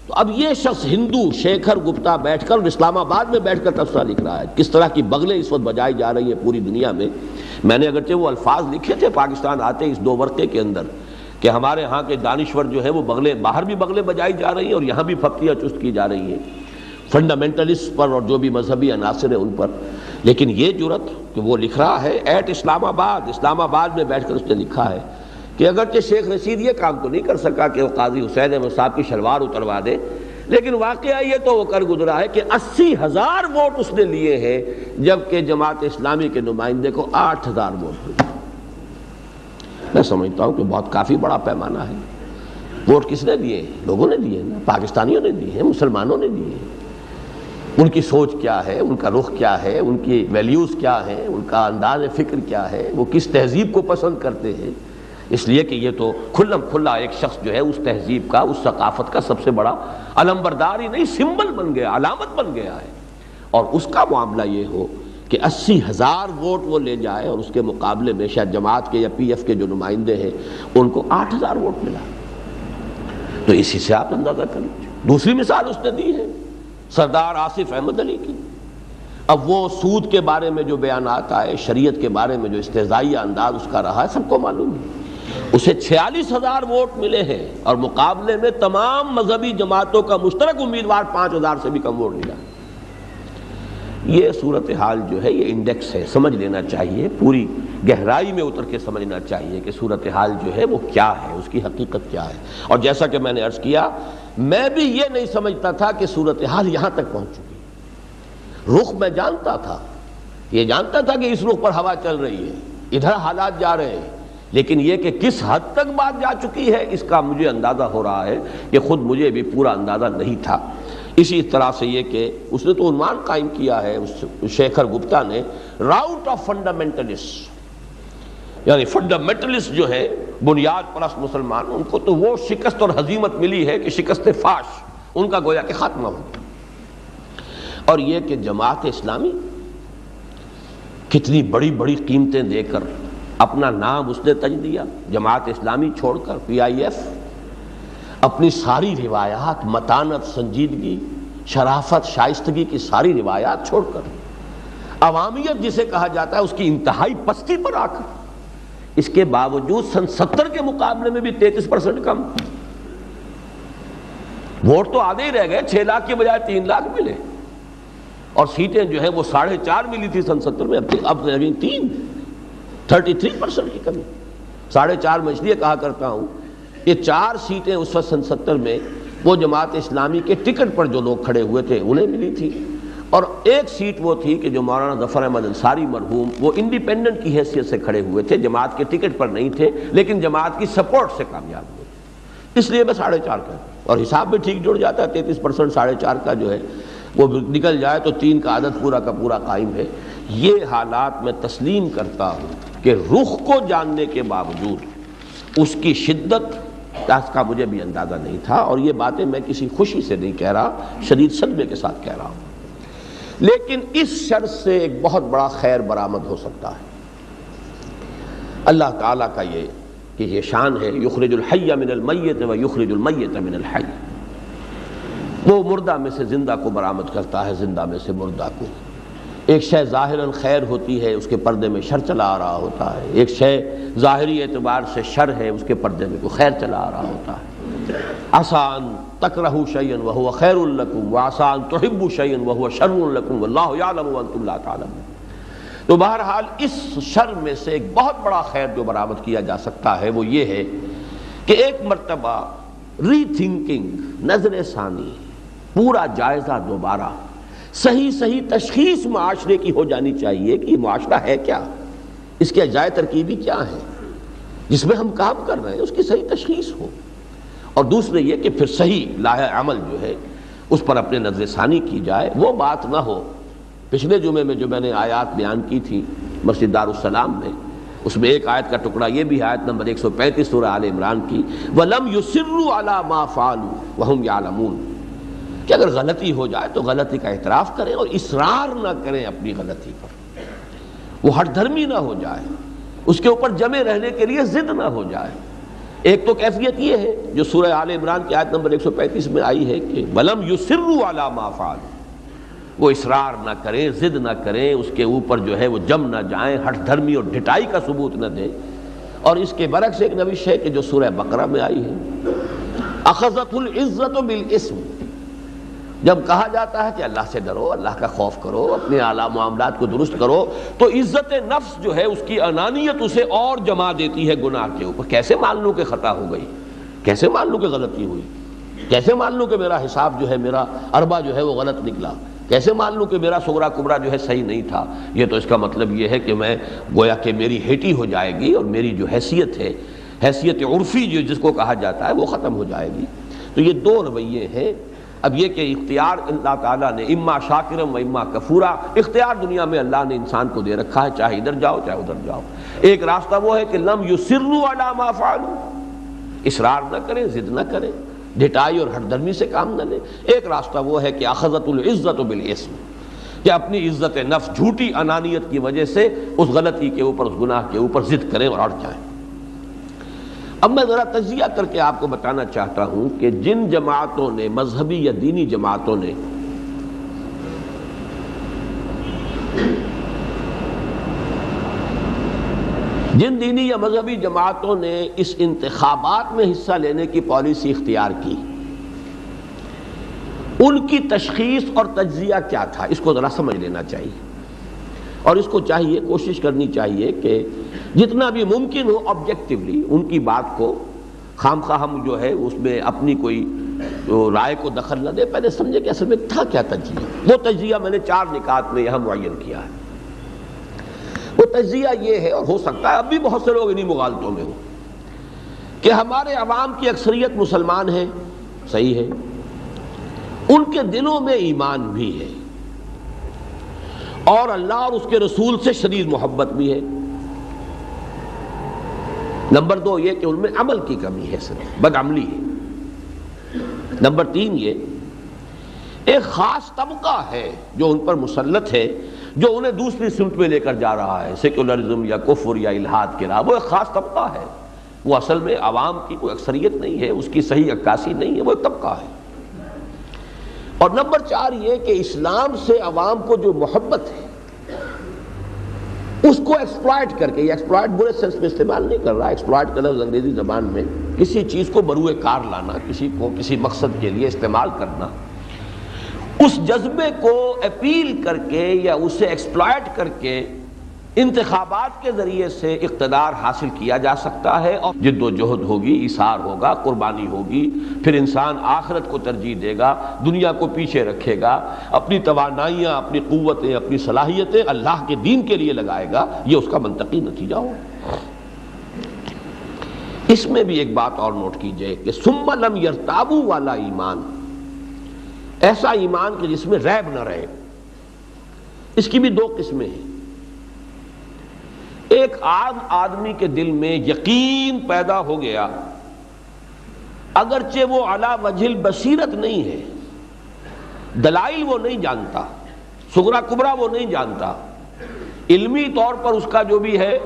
تو اب یہ شخص ہندو شیکھر گپتا بیٹھ کر اسلام آباد میں بیٹھ کر تبصرہ لکھ رہا ہے، کس طرح کی بغلیں اس وقت بجائی جا رہی ہیں پوری دنیا میں۔ میں نے اگرچہ وہ الفاظ لکھے تھے پاکستان آتے اس 2 ورقے کے اندر کہ ہمارے ہاں کے دانشور جو ہے وہ بغلیں، باہر بھی بغلیں بجائی جا رہی ہیں اور یہاں بھی پھپتیاں چست کی جا رہی ہیں فنڈامنٹلسٹ پر اور جو بھی مذہبی عناصر ہیں ان پر۔ لیکن یہ جرت کہ وہ لکھ رہا ہے ایٹ اسلام آباد میں بیٹھ کر اس نے لکھا ہے کہ اگرچہ شیخ رشید یہ کام تو نہیں کر سکا کہ وہ قاضی حسین احمد صاحب کی شلوار اتروا دے، لیکن واقعہ یہ تو وہ کر گزرا ہے کہ 80,000 ووٹ اس نے لیے ہیں، جبکہ جماعت اسلامی کے نمائندے کو 8,000 ووٹ ملے۔ میں سمجھتا ہوں کہ بہت کافی بڑا پیمانہ ہے۔ ووٹ کس نے دیے؟ لوگوں نے دیے نا، پاکستانیوں نے دیے ہیں، مسلمانوں نے دیے ہیں۔ ان کی سوچ کیا ہے، ان کا رخ کیا ہے، ان کی ویلیوز کیا ہیں، ان کا انداز فکر کیا ہے، وہ کس تہذیب کو پسند کرتے ہیں۔ اس لیے کہ یہ تو کھلم کھلا ایک شخص جو ہے اس تہذیب کا، اس ثقافت کا سب سے بڑا علمبردار ہی نہیں، سمبل بن گیا، علامت بن گیا ہے۔ اور اس کا معاملہ یہ ہو کہ 80,000 ووٹ وہ لے جائے اور اس کے مقابلے میں شاید جماعت کے یا پی ایف کے جو نمائندے ہیں ان کو 8,000 ووٹ ملا، تو اسی سے آپ اندازہ کر لیجیے۔ دوسری مثال اس نے دی ہے سردار آصف احمد علی کی۔ اب وہ سود کے بارے میں جو بیانات آئے، شریعت کے بارے میں جو استہزائیہ انداز اس کا رہا ہے، سب کو معلوم ہے۔ اسے 46,000 ووٹ ملے ہیں اور مقابلے میں تمام مذہبی جماعتوں کا مشترک امیدوار 5,000 سے بھی کم ووٹ ملا۔ یہ صورتحال جو ہے یہ انڈیکس ہے، سمجھ لینا چاہیے، پوری گہرائی میں اتر کے سمجھنا چاہیے کہ صورتحال جو ہے وہ کیا ہے، اس کی حقیقت کیا ہے۔ اور جیسا کہ میں نے عرض کیا، میں بھی یہ نہیں سمجھتا تھا کہ صورتحال یہاں تک پہنچ چکی۔ رخ میں جانتا تھا، یہ جانتا تھا کہ اس رخ پر ہوا چل رہی ہے، ادھر حالات جا رہے ہیں، لیکن یہ کہ کس حد تک بات جا چکی ہے اس کا مجھے اندازہ ہو رہا ہے کہ خود مجھے بھی پورا اندازہ نہیں تھا۔ اسی طرح سے یہ کہ اس نے تو عنوان قائم کیا ہے شیکھر گپتا نے، راؤٹ آف فنڈامنٹلسٹ، یعنی فنڈامنٹلسٹ جو ہے بنیاد پرست مسلمان، ان کو تو وہ شکست اور ہزیمت ملی ہے کہ شکست فاش، ان کا گویا کہ خاتمہ ہو گیا۔ اور یہ کہ جماعت اسلامی کتنی بڑی بڑی قیمتیں دے کر اپنا نام اس نے تج دیا، جماعت اسلامی چھوڑ کر پی آئی ایف، اپنی ساری روایات، متانت، سنجیدگی، شرافت، شائستگی کی ساری روایات چھوڑ کر عوامیت جسے کہا جاتا ہے اس کی انتہائی پستی پر آ کر، اس کے باوجود سن 70 کے مقابلے میں بھی 33% کم، ووٹ تو آدھے ہی رہ گئے، 6 لاکھ کے بجائے 3 لاکھ ملے، اور سیٹیں جو ہے وہ 4.5 ملی تھی سن 70 میں، اب 33% کی کمی۔ 4.5 میں اس لیے کہا کرتا ہوں، یہ 4 سیٹیں اس وقت سن 70 میں وہ جماعت اسلامی کے ٹکٹ پر جو لوگ کھڑے ہوئے تھے انہیں ملی تھی، اور 1 سیٹ وہ تھی کہ جو مولانا ظفر احمد انصاری مرحوم وہ انڈیپینڈنٹ کی حیثیت سے کھڑے ہوئے تھے، جماعت کے ٹکٹ پر نہیں تھے لیکن جماعت کی سپورٹ سے کامیاب ہوئے، اس لیے میں 4.5 کہتا ہوں۔ اور حساب بھی ٹھیک جڑ جاتا ہے، 33% 4.5 کا جو ہے وہ نکل جائے تو 3 کا عدد پورا کا پورا قائم ہے۔ یہ حالات میں تسلیم کرتا ہوں کہ رخ کو جاننے کے باوجود اس کی شدت کا مجھے بھی اندازہ نہیں تھا، اور یہ باتیں میں کسی خوشی سے نہیں کہہ رہا، شدید صدمے کے ساتھ کہہ رہا ہوں۔ لیکن اس شر سے ایک بہت بڑا خیر برآمد ہو سکتا ہے۔ اللہ تعالیٰ کا یہ شان ہے، یخرج الحی من المیت و یخرج المیت من الحی، وہ مردہ میں سے زندہ کو برآمد کرتا ہے، زندہ میں سے مردہ کو۔ ایک شے ظاہراً خیر ہوتی ہے، اس کے پردے میں شر چلا آ رہا ہوتا ہے، ایک شے ظاہری اعتبار سے شر ہے، اس کے پردے میں کوئی خیر چلا آ رہا ہوتا ہے۔ آسان تکرہوا شیئا وہو خیر لکم وآسان تحبوا شیئا وہو شر لکم واللہ یعلم وانتم لا تعلمون۔ تو بہرحال اس شر میں سے ایک بہت بڑا خیر جو برآمد کیا جا سکتا ہے وہ یہ ہے کہ ایک مرتبہ ری تھنکنگ، نظر ثانی، پورا جائزہ دوبارہ، صحیح تشخیص معاشرے کی ہو جانی چاہیے کہ یہ معاشرہ ہے کیا، اس کے اجزائے ترکیبی کیا ہیں جس میں ہم کام کر رہے ہیں، اس کی صحیح تشخیص ہو۔ اور دوسرے یہ کہ پھر صحیح لائحہ عمل جو ہے اس پر اپنے نظر ثانی کی جائے، وہ بات نہ ہو۔ پچھلے جمعے میں جو میں نے آیات بیان کی تھی مسجد دارالسلام میں، اس میں ایک آیت کا ٹکڑا یہ بھی ہے، آیت نمبر 135 سورہ آل عمران کی، وَلَمْ يُصِرُّوا عَلَى مَا فَعَلُوا وَهُمْ يَعْلَمُونَ، کہ اگر غلطی ہو جائے تو غلطی کا اعتراف کریں اور اصرار نہ کریں اپنی غلطی پر، وہ ہٹ دھرمی نہ ہو جائے، اس کے اوپر جمے رہنے کے لیے ضد نہ ہو جائے۔ ایک تو کیفیت یہ ہے جو سورہ آل عمران کی آیت نمبر 135 میں آئی ہے کہ وَلَمْ يُصِرُّوا عَلَى مَا فَعَلُوا، وہ اصرار نہ کریں، ضد نہ کریں، اس کے اوپر جو ہے وہ جم نہ جائیں، ہٹ دھرمی اور ڈھٹائی کا ثبوت نہ دیں۔ اور اس کے برعکس ایک روش ہے کہ جو سورہ بقرہ میں آئی ہے، اخذت العزت بالاسم، جب کہا جاتا ہے کہ اللہ سے ڈرو، اللہ کا خوف کرو، اپنے اعلیٰ معاملات کو درست کرو، تو عزت نفس جو ہے اس کی انانیت اسے اور جما دیتی ہے گناہ کے اوپر۔ کیسے مان لوں کہ خطا ہو گئی، کیسے مان لوں کہ غلطی ہوئی، کیسے مان لوں کہ میرا حساب جو ہے، میرا اربع جو ہے وہ غلط نکلا، کیسے مان لوں کہ میرا صغرا کبرا جو ہے صحیح نہیں تھا۔ یہ تو اس کا مطلب یہ ہے کہ میں گویا کہ میری ہیٹی ہو جائے گی اور میری جو حیثیت ہے، حیثیت عرفی جو جس کو کہا جاتا ہے، وہ ختم ہو جائے گی۔ تو یہ دو رویے ہیں۔ اب یہ کہ اختیار اللہ تعالیٰ نے اما شاکرم و اما کفورا، اختیار دنیا میں اللہ نے انسان کو دے رکھا ہے، چاہے ادھر جاؤ چاہے ادھر جاؤ۔ ایک راستہ وہ ہے کہ لم یصروا علی ما فعلوا، اصرار نہ کریں، ضد نہ کریں، ڈھٹائی اور ہٹ درمی سے کام نہ لیں۔ ایک راستہ وہ ہے کہ اخذت العزت بالاسم، کہ اپنی عزت نفس، جھوٹی انانیت کی وجہ سے اس غلطی کے اوپر، اس گناہ کے اوپر ضد کریں اور اڑ جائیں۔ اب میں ذرا تجزیہ کر کے آپ کو بتانا چاہتا ہوں کہ جن جماعتوں نے، مذہبی یا دینی جماعتوں نے جن دینی یا مذہبی جماعتوں نے اس انتخابات میں حصہ لینے کی پالیسی اختیار کی، ان کی تشخیص اور تجزیہ کیا تھا، اس کو ذرا سمجھ لینا چاہیے۔ اور اس کو چاہیے، کوشش کرنی چاہیے کہ جتنا بھی ممکن ہو آبجیکٹیولی ان کی بات کو، خام خواہ ہم جو ہے اس میں اپنی کوئی رائے کو دخل نہ دے، پہلے سمجھے کہ اصل میں تھا کیا تجزیہ۔ وہ تجزیہ میں نے 4 نکات میں یہاں معین کیا ہے۔ وہ تجزیہ یہ ہے، اور ہو سکتا ہے اب بھی بہت سے لوگ انہی مغالطوں میں ہوں، کہ ہمارے عوام کی اکثریت مسلمان ہیں، صحیح ہے، ان کے دلوں میں ایمان بھی ہے اور اللہ اور اس کے رسول سے شدید محبت بھی ہے۔ نمبر 2 یہ کہ ان میں عمل کی کمی ہے، صرف بدعملی ہے۔ نمبر 3 یہ ایک خاص طبقہ ہے جو ان پر مسلط ہے، جو انہیں دوسری سمت میں لے کر جا رہا ہے، سیکولرزم یا کفر یا الحاد کے راہ۔ وہ ایک خاص طبقہ ہے، وہ اصل میں عوام کی کوئی اکثریت نہیں ہے، اس کی صحیح عکاسی نہیں ہے، وہ ایک طبقہ ہے۔ اور نمبر 4 یہ کہ اسلام سے عوام کو جو محبت ہے، اس کو ایکسپلائٹ کر کے، یہ ایکسپلائٹ برے سینس میں استعمال نہیں کر رہا، ایکسپلائٹ کا لفظ انگریزی زبان میں کسی چیز کو بروئے کار لانا، کسی کو کسی مقصد کے لیے استعمال کرنا، اس جذبے کو اپیل کر کے یا اسے ایکسپلائٹ کر کے انتخابات کے ذریعے سے اقتدار حاصل کیا جا سکتا ہے۔ اور جد و جہد ہوگی، ایثار ہوگا، قربانی ہوگی، پھر انسان آخرت کو ترجیح دے گا، دنیا کو پیچھے رکھے گا، اپنی توانائیاں، اپنی قوتیں، اپنی صلاحیتیں اللہ کے دین کے لیے لگائے گا۔ یہ اس کا منطقی نتیجہ ہوگا۔ اس میں بھی ایک بات اور نوٹ کیجئے کہ ثم لم یرتابوا والا ایمان، ایسا ایمان کہ جس میں ریب نہ رہے، اس کی بھی 2 قسمیں ہیں۔ ایک عام آدمی کے دل میں یقین پیدا ہو گیا، اگرچہ وہ علی وجہ البصیرت نہیں ہے، دلائل وہ نہیں جانتا، صغرا کبرا وہ نہیں جانتا، علمی طور پر اس کا جو بھی ہے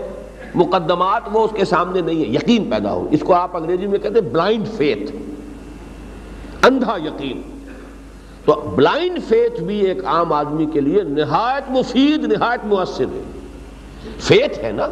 مقدمات وہ اس کے سامنے نہیں ہے، یقین پیدا ہو، اس کو آپ انگریزی میں کہتے ہیں بلائنڈ فیتھ، اندھا یقین۔ تو بلائنڈ فیتھ بھی ایک عام آدمی کے لیے نہایت مفید، نہایت مؤثر ہے۔ فیتھ ہے نا،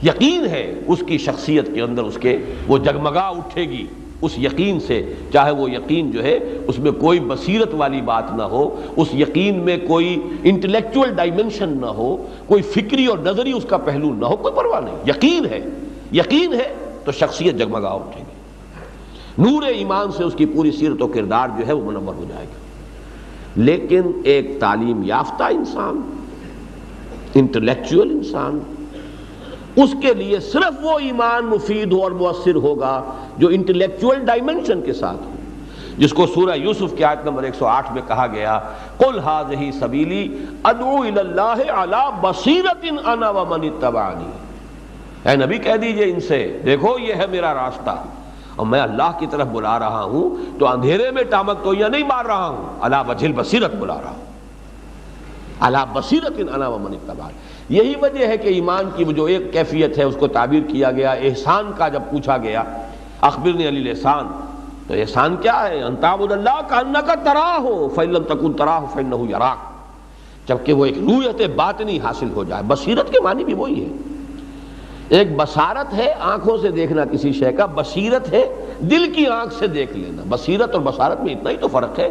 یقین ہے اس کی شخصیت کے اندر، اس کے وہ جگمگا اٹھے گی اس یقین سے، چاہے وہ یقین جو ہے اس میں کوئی بصیرت والی بات نہ ہو، اس یقین میں کوئی انٹلیکچول ڈائمنشن نہ ہو، کوئی فکری اور نظری اس کا پہلو نہ ہو، کوئی پرواہ نہیں، یقین ہے، یقین ہے تو شخصیت جگمگا اٹھے گی، نور ایمان سے اس کی پوری سیرت و کردار جو ہے وہ منور ہو جائے گا۔ لیکن ایک تعلیم یافتہ انسان، انٹلیکچول انسان، اس کے لیے صرف وہ ایمان مفید ہو اور مؤثر ہوگا جو انٹلیکچول ڈائمنشن کے ساتھ ہو، جس کو سورہ یوسف کی آیت نمبر 108 میں کہا گیا، قُلْ هَٰذِهِ سَبِيلِي أَدْعُو إِلَى اللَّهِ عَلَىٰ بَصِيرَةٍ أَنَا وَمَنِ اتَّبَعَنِي۔ اے نبی کہہ دیجئے ان سے دیکھو یہ ہے میرا راستہ اور میں اللہ کی طرف بلا رہا ہوں تو اندھیرے میں ٹامک تویاں نہیں مار رہا ہوں، علی وجہ البصیرت بلا رہا ہوں، علی بصیرت انا ومن اتبعانی۔ یہی وجہ ہے کہ ایمان کی جو ایک کیفیت ہے اس کو تعبیر کیا گیا احسان کا۔ جب پوچھا گیا اخبرنی عن الاحسان، تو احسان کیا ہے؟ ان تعبد اللہ کانک تراہ فإن لم تکن تراہ فإنہ یراک، جبکہ وہ ایک رویت باطنی حاصل ہو جائے۔ بصیرت کے معنی بھی وہی ہے، ایک بصارت ہے آنکھوں سے دیکھنا کسی شے کا، بصیرت ہے دل کی آنکھ سے دیکھ لینا۔ بصیرت اور بصارت میں اتنا ہی تو فرق ہے،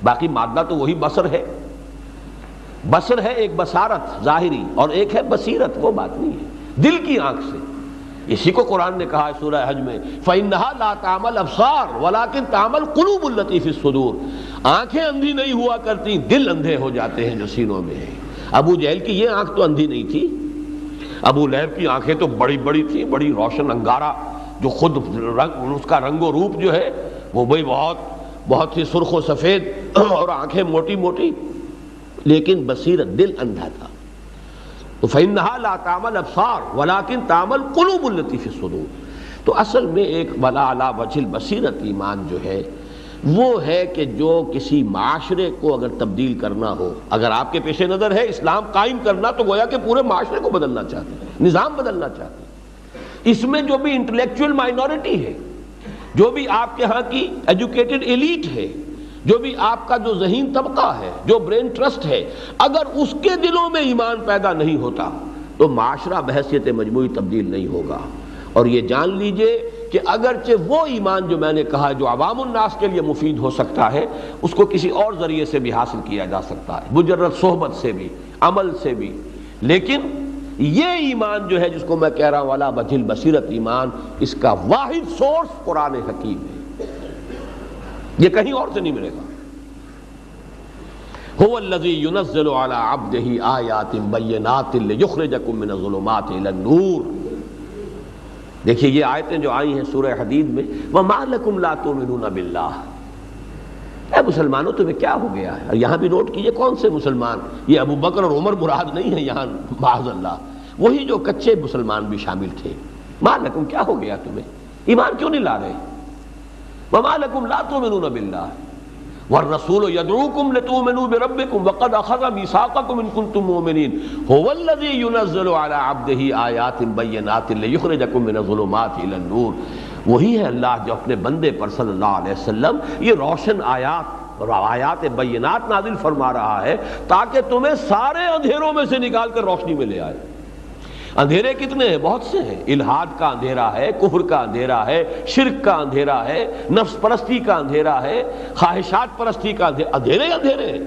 باقی مادہ تو وہی بصر ہے۔ بصر ہے ایک بصارت ظاہری اور ایک ہے بصیرت وہ باطنی ہے دل کی آنکھ سے۔ اسی کو قرآن نے کہا ہے سورہ حج میں فَإِنَّهَا لَا تَعْمَى الْأَبْصَارُ وَلَكِن تَعْمَى الْقُلُوبُ الَّتِي فِي الصُّدُورِ، آنکھیں اندھی نہیں ہوا کرتی، دل اندھے ہو جاتے ہیں جو سینوں میں ہیں۔ ابو جہل کی یہ آنکھ تو اندھی نہیں تھی، ابو لہب کی آنکھیں تو بڑی بڑی تھیں، بڑی روشن انگارہ، جو خود اس کا رنگ و روپ جو ہے وہ بھی بہت ہی سرخ و سفید اور آنکھیں موٹی موٹی، لیکن بصیرت دل اندھا تھا۔ تو فَإِنَّهَا لَا تَعْمَى الْأَبْصَارُ وَلَكِن تَعْمَى الْقُلُوبُ الَّتِي فِي الصُّدُورِ۔ تو اصل میں ایک بلا علی وجہ البصیرت ایمان جو ہے وہ ہے کہ جو کسی معاشرے کو اگر تبدیل کرنا ہو، اگر آپ کے پیش نظر ہے اسلام قائم کرنا، تو گویا کہ پورے معاشرے کو بدلنا چاہتے ہیں، نظام بدلنا چاہتے ہیں۔ اس میں جو بھی انٹلیکچوئل مائنورٹی ہے، جو بھی آپ کے ہاں کی ایجوکیٹڈ ایلیٹ ہے، جو بھی آپ کا جو ذہین طبقہ ہے، جو برین ٹرسٹ ہے، اگر اس کے دلوں میں ایمان پیدا نہیں ہوتا تو معاشرہ بحیثیت مجموعی تبدیل نہیں ہوگا۔ اور یہ جان لیجئے کہ اگرچہ وہ ایمان جو میں نے کہا جو عوام الناس کے لیے مفید ہو سکتا ہے، اس کو کسی اور ذریعے سے بھی حاصل کیا جا سکتا ہے، مجرد صحبت سے بھی، عمل سے بھی، لیکن یہ ایمان جو ہے جس کو میں کہہ رہا ہوں علی وجہ البصیرت ایمان، اس کا واحد سورس قرآن حکیم ہے، یہ کہیں اور سے نہیں ملے گا۔ هو الذی ينزل على عبده آیات بینات لیخرجکم من الظلمات الی النور۔ دیکھیے یہ آیتیں جو آئی ہیں سورہ حدید میں، وَمَا لَكُمْ لَا تُؤْمِنُونَ بِاللَّهِ، اے مسلمانوں تمہیں کیا ہو گیا ہے؟ اور یہاں بھی نوٹ کیجئے کون سے مسلمان، یہ ابو بکر اور عمر مراد نہیں ہیں یہاں، معاذ اللہ، وہی جو کچے مسلمان بھی شامل تھے۔ مَا لَكُمْ، کیا ہو گیا تمہیں، ایمان کیوں نہیں لا رہے؟ وَمَا لَكُمْ لَا تُؤْمِنُونَ بِاللَّهِ وَالرَّسُولُ يَدْعُوكُمْ لِتُؤْمِنُوا بِرَبِّكُمْ وَقَدْ أَخَذَ مِيثَاقَكُمْ إِن كُنتُم مُّؤْمِنِينَ هُوَ الَّذِي يُنَزِّلُ عَلَىٰ عَبْدِهِ آيَاتٍ بَيِّنَاتٍ لِيُخْرِجَكُم مِّنَ الظُّلُمَاتِ إِلَى النُّورِ۔ وہی ہے اللہ جو اپنے بندے پر صلی اللہ علیہ وسلم یہ روشن آیات اور آیات بینات نازل فرما رہا ہے تاکہ تمہیں سارے اندھیروں میں سے نکال کر روشنی میں لے آئے۔ اندھیرے کتنے ہیں؟ بہت سے ہیں۔ الحاد کا اندھیرا ہے، کفر کا اندھیرا ہے، شرک کا اندھیرا ہے، نفس پرستی کا اندھیرا ہے، خواہشات پرستی کا اندھیرے اندھیرے ہیں۔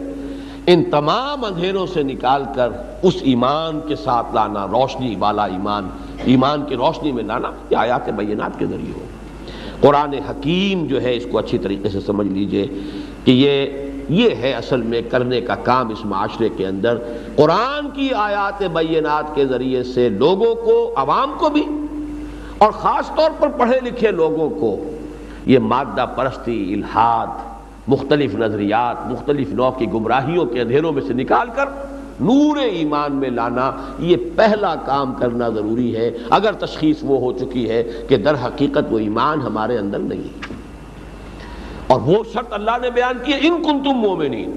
ان تمام اندھیروں سے نکال کر اس ایمان کے ساتھ لانا، روشنی والا ایمان، ایمان کی روشنی میں لانا، یہ آیات بینات کے ذریعے ہو۔ قرآن حکیم جو ہے اس کو اچھی طریقے سے سمجھ لیجئے کہ یہ ہے اصل میں کرنے کا کام اس معاشرے کے اندر، قرآن کی آیات بینات کے ذریعے سے لوگوں کو، عوام کو بھی اور خاص طور پر پڑھے لکھے لوگوں کو یہ مادہ پرستی، الحاد، مختلف نظریات، مختلف نوع کی گمراہیوں کے اندھیروں میں سے نکال کر نور ایمان میں لانا، یہ پہلا کام کرنا ضروری ہے اگر تشخیص وہ ہو چکی ہے کہ در حقیقت وہ ایمان ہمارے اندر نہیں ہے۔ اور وہ شرط اللہ نے بیان کی ان کنتم مومنین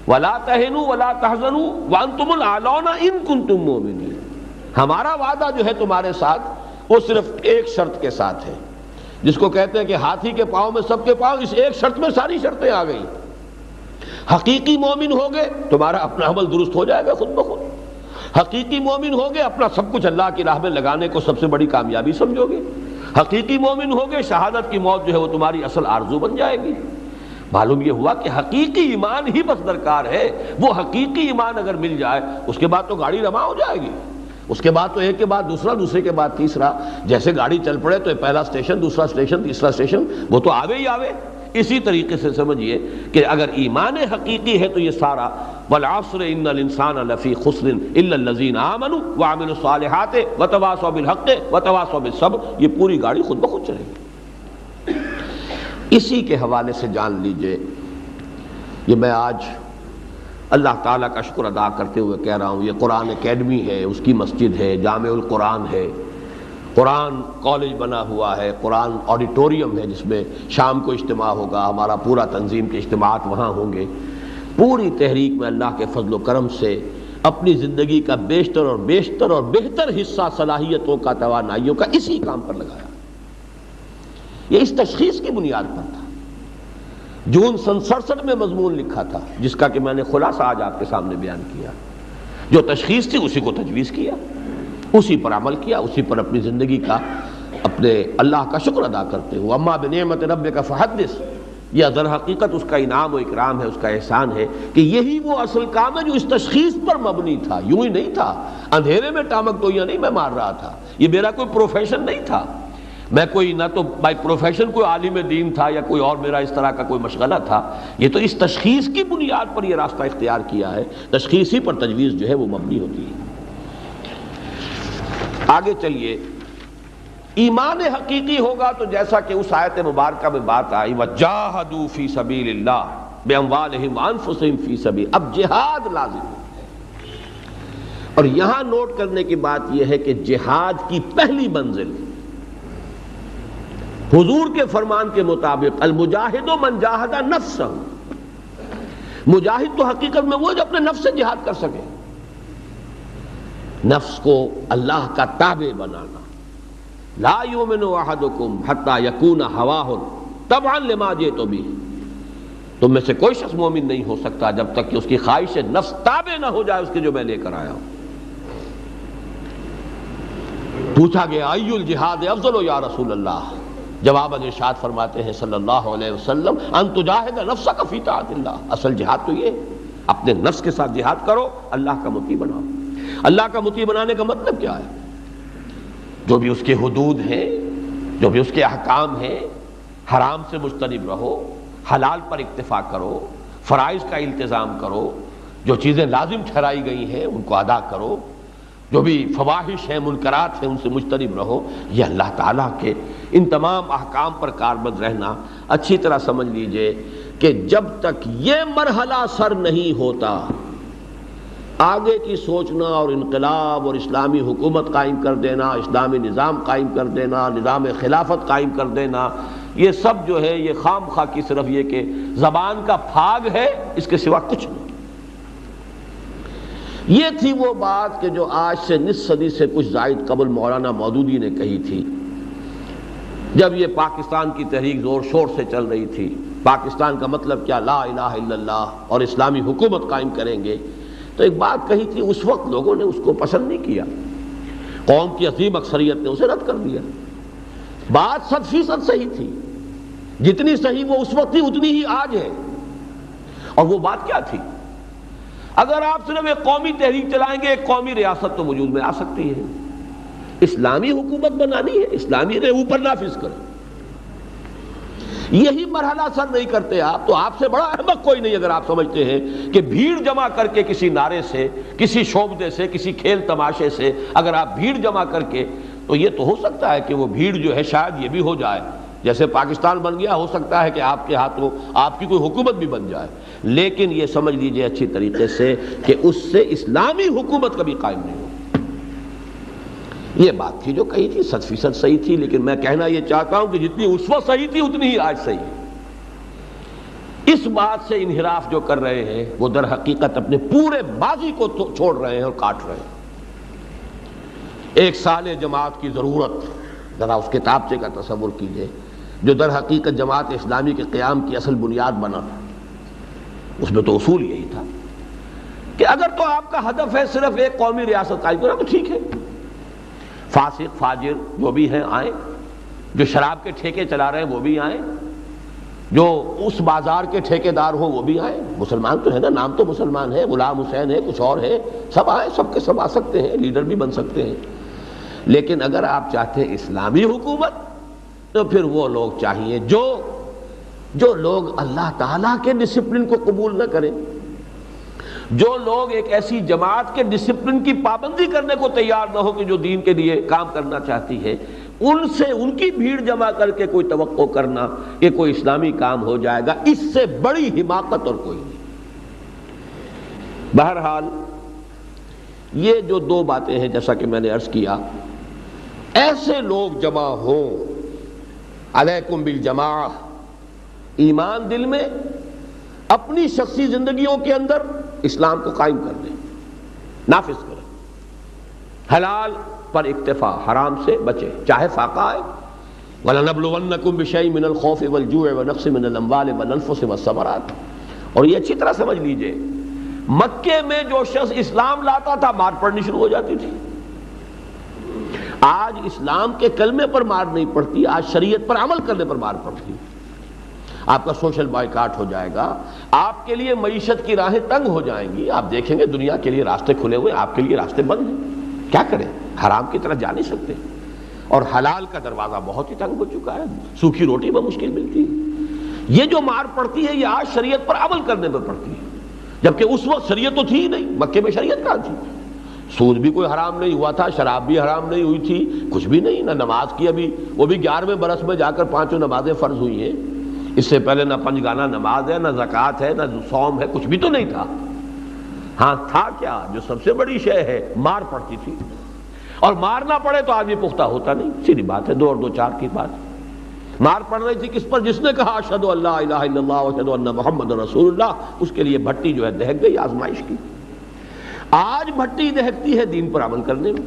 ولا تہنوا ولا تحزنوا وانتم الاعلون ان کنتم مومنین۔ ہمارا وعدہ جو ہے تمہارے ساتھ وہ صرف ایک شرط کے ساتھ ہے، جس کو کہتے ہیں کہ ہاتھی کے پاؤں میں سب کے پاؤں، اس ایک شرط میں ساری شرطیں آ گئی۔ حقیقی مومن ہوگے تمہارا اپنا عمل درست ہو جائے گا خود بخود، حقیقی مومن ہوگے اپنا سب کچھ اللہ کی راہ میں لگانے کو سب سے بڑی کامیابی سمجھو گے، حقیقی مومن ہوگے شہادت کی موت جو ہے وہ تمہاری اصل آرزو بن جائے گی۔ معلوم یہ ہوا کہ حقیقی ایمان ہی بس درکار ہے، وہ حقیقی ایمان اگر مل جائے اس کے بعد تو گاڑی رواں ہو جائے گی، اس کے بعد تو ایک کے بعد دوسرا، دوسرے کے بعد تیسرا، جیسے گاڑی چل پڑے تو پہلا اسٹیشن، دوسرا اسٹیشن، تیسرا اسٹیشن، وہ تو آوے ہی آوے۔ اسی طریقے سے سمجھیے کہ اگر ایمان حقیقی ہے تو یہ سارا والعصر ان الانسان لفی خسر الا الذین آمنوا وعملوا الصالحات وتواصوا بالحق وتواصوا بالصبر، یہ پوری گاڑی خود بخود چلے گی۔ اسی کے حوالے سے جان لیجئے، یہ میں آج اللہ تعالیٰ کا شکر ادا کرتے ہوئے کہہ رہا ہوں، یہ قرآن اکیڈمی ہے، اس کی مسجد ہے، جامع القرآن ہے، قرآن کالج بنا ہوا ہے، قرآن آڈیٹوریم ہے جس میں شام کو اجتماع ہوگا، ہمارا پورا تنظیم کے اجتماعات وہاں ہوں گے۔ پوری تحریک میں اللہ کے فضل و کرم سے اپنی زندگی کا بیشتر اور بیشتر اور بہتر حصہ صلاحیتوں کا، توانائیوں کا اسی کام پر لگایا۔ یہ اس تشخیص کی بنیاد پر تھا۔ جون سن 67 میں مضمون لکھا تھا جس کا کہ میں نے خلاصہ آج آپ کے سامنے بیان کیا۔ جو تشخیص تھی اسی کو تجویز کیا، اسی پر عمل کیا، اسی پر اپنی زندگی کا، اپنے اللہ کا شکر ادا کرتے ہوئے اما بنعمت ربک فحدث، یہ در حقیقت اس کا انعام و اکرام ہے، اس کا احسان ہے کہ یہی وہ اصل کام ہے جو اس تشخیص پر مبنی تھا۔ یوں ہی نہیں تھا، اندھیرے میں ٹامک ٹوئیاں نہیں میں مار رہا تھا، یہ میرا کوئی پروفیشن نہیں تھا، میں کوئی نہ تو بائی پروفیشن کوئی عالم دین تھا یا کوئی اور میرا اس طرح کا کوئی مشغلہ تھا، یہ تو اس تشخیص کی بنیاد پر یہ راستہ اختیار کیا ہے۔ تشخیصی پر تجویز جو ہے وہ مبنی ہوتی ہے۔ آگے چلیے، ایمان حقیقی ہوگا تو جیسا کہ اس آیت مبارکہ میں بات آئی وَجَاهَدُوا فِي سَبِيلِ اللَّهِ بِأَمْوَالِهِمْ وَأَنفُسِهِمْ فِي سَبِيلِ، اب جہاد لازم ہے۔ اور یہاں نوٹ کرنے کی بات یہ ہے کہ جہاد کی پہلی منزل حضور کے فرمان کے مطابق المجاہد من جاہد نفسہ، مجاہد تو حقیقت میں وہ جو اپنے نفس سے جہاد کر سکے، نفس کو اللہ کا تابع بنانا۔ لا یؤمن احدکم حتی یکون ہواہ تبعا لما جئت بہ، تم میں سے کوئی شخص مومن نہیں ہو سکتا جب تک کہ اس کی خواہش نفس تابع نہ ہو جائے اس کے جو میں لے کر آیا ہوں۔ پوچھا گیا ای الجہاد افضل یا رسول اللہ، جواب ارشاد فرماتے ہیں صلی اللہ علیہ وسلم ان تجاہد نفسک فی طاعت اللہ، اصل جہاد تو یہ ہے، اپنے نفس کے ساتھ جہاد کرو، اللہ کا مطیع بناؤ۔ اللہ کا مطیع بنانے کا مطلب کیا ہے؟ جو بھی اس کے حدود ہیں، جو بھی اس کے احکام ہیں، حرام سے مجتنب رہو، حلال پر اکتفا کرو، فرائض کا التزام کرو، جو چیزیں لازم ٹھہرائی گئی ہیں ان کو ادا کرو، جو بھی فواحش ہیں منکرات ہیں ان سے مجتنب رہو۔ یہ اللہ تعالیٰ کے ان تمام احکام پر کاربند رہنا۔ اچھی طرح سمجھ لیجئے کہ جب تک یہ مرحلہ سر نہیں ہوتا، آگے کی سوچنا اور انقلاب اور اسلامی حکومت قائم کر دینا، اسلامی نظام قائم کر دینا، نظام خلافت قائم کر دینا، یہ سب جو ہے یہ خام خواہ کی صرف یہ کہ زبان کا پھاگ ہے، اس کے سوا کچھ نہیں۔ یہ تھی وہ بات کہ جو آج سے نصف صدی سے کچھ زائد قبل مولانا مودودی نے کہی تھی، جب یہ پاکستان کی تحریک زور شور سے چل رہی تھی۔ پاکستان کا مطلب کیا؟ لا الہ الا اللہ اور اسلامی حکومت قائم کریں گے۔ تو ایک بات کہی تھی، اس وقت لوگوں نے اس کو پسند نہیں کیا، قوم کی عظیم اکثریت نے اسے رد کر دیا۔ بات 100% صحیح تھی، جتنی صحیح وہ اس وقت تھی اتنی ہی آج ہے۔ اور وہ بات کیا تھی؟ اگر آپ صرف ایک قومی تحریک چلائیں گے، ایک قومی ریاست تو وجود میں آ سکتی ہے، اسلامی حکومت بنانی ہے، اسلامی کے اوپر نافذ کریں۔ یہی مرحلہ سر نہیں کرتے آپ تو آپ سے بڑا احمق کوئی نہیں اگر آپ سمجھتے ہیں کہ بھیڑ جمع کر کے کسی نعرے سے، کسی شوبدے سے، کسی کھیل تماشے سے اگر آپ بھیڑ جمع کر کے، تو یہ تو ہو سکتا ہے کہ وہ بھیڑ جو ہے شاید یہ بھی ہو جائے، جیسے پاکستان بن گیا ہو سکتا ہے کہ آپ کے ہاتھوں آپ کی کوئی حکومت بھی بن جائے، لیکن یہ سمجھ لیجئے اچھی طریقے سے کہ اس سے اسلامی حکومت کبھی قائم نہیں ہو۔ یہ بات تھی جو کہی تھی 100% صحیح تھی، لیکن میں کہنا یہ چاہتا ہوں کہ جتنی اس وقت صحیح تھی اتنی ہی آج صحیح ہے۔ اس بات سے انحراف جو کر رہے ہیں وہ در حقیقت اپنے پورے ماضی کو چھوڑ رہے ہیں اور کاٹ رہے ہیں۔ ایک سال جماعت کی ضرورت، ذرا اس کتابچے کا تصور کیجئے جو در حقیقت جماعت اسلامی کے قیام کی اصل بنیاد بنا، اس میں تو اصول یہی تھا کہ اگر تو آپ کا ہدف ہے صرف ایک قومی ریاست قائم کرنا تو ٹھیک ہے، فاسق فاجر جو بھی ہیں آئیں، جو شراب کے ٹھیکے چلا رہے ہیں وہ بھی آئیں، جو اس بازار کے ٹھیکیدار ہوں وہ بھی آئیں، مسلمان تو ہے نا، نام تو مسلمان ہے، غلام حسین ہے، کچھ اور ہے، سب آئیں، سب کے سب آ سکتے ہیں، لیڈر بھی بن سکتے ہیں۔ لیکن اگر آپ چاہتے ہیں اسلامی حکومت تو پھر وہ لوگ چاہیے جو لوگ اللہ تعالیٰ کے ڈسپلن کو قبول نہ کریں، جو لوگ ایک ایسی جماعت کے ڈسپلن کی پابندی کرنے کو تیار نہ ہو کہ جو دین کے لیے کام کرنا چاہتی ہے، ان سے ان کی بھیڑ جمع کر کے کوئی توقع کرنا کہ کوئی اسلامی کام ہو جائے گا، اس سے بڑی حماقت اور کوئی نہیں۔ بہرحال یہ جو دو باتیں ہیں جیسا کہ میں نے عرض کیا، ایسے لوگ جمع ہوں، علیکم بالجماع، ایمان دل میں، اپنی شخصی زندگیوں کے اندر اسلام کو قائم کر دیں، نافذ کریں، حلال پر اکتفا، حرام سے بچیں چاہے فاقہ آئے۔ وَلَنَبْلُوَنَّكُمْ بِشَيْءٍ مِّنَ الْخَوْفِ وَالْجُوعِ وَنَقْصٍ مِّنَ الْأَمْوَالِ وَالْأَنفُسِ وَالثَّمَرَاتِ۔ اور یہ اچھی طرح سمجھ لیجئے، مکے میں جو شخص اسلام لاتا تھا مار پڑنی شروع ہو جاتی تھی۔ آج اسلام کے کلمے پر مار نہیں پڑتی، آج شریعت پر عمل کرنے پر مار پڑتی۔ آپ کا سوشل بائیکاٹ ہو جائے گا، آپ کے لیے معیشت کی راہیں تنگ ہو جائیں گی، آپ دیکھیں گے دنیا کے لیے راستے کھلے ہوئے، آپ کے لیے راستے بند ہیں، کیا کریں؟ حرام کی طرف جا نہیں سکتے، اور حلال کا دروازہ بہت ہی تنگ ہو چکا ہے، سوکھی روٹی میں مشکل ملتی ہے۔ یہ جو مار پڑتی ہے یہ آج شریعت پر عمل کرنے پر پڑتی ہے، جبکہ اس وقت شریعت تو تھی ہی نہیں، مکے میں شریعت کہاں تھی؟ سود بھی کوئی حرام نہیں ہوا تھا، شراب بھی حرام نہیں ہوئی تھی، کچھ بھی نہیں، نہ نماز کی ابھی، وہ بھی 11ویں برس میں جا کر 5 نمازیں فرض ہوئی ہیں، اس سے پہلے نہ 5 گانا نماز ہے، نہ زکوٰۃ ہے، نہ صوم ہے، کچھ بھی تو نہیں تھا۔ ہاں تھا کیا؟ جو سب سے بڑی شے ہے، مار پڑتی تھی، اور مار نہ پڑے تو آدمی پختہ ہوتا نہیں، سیدھی بات ہے، 2 اور 2 4 کی بات۔ مار پڑ رہی تھی کس پر؟ جس نے کہا اشہد ان لا الہ الا اللہ واشہد ان محمد رسول اللہ، اس کے لیے بھٹی جو ہے دہک گئی آزمائش کی۔ آج بھٹی دہکتی ہے دین پر عمل کرنے میں۔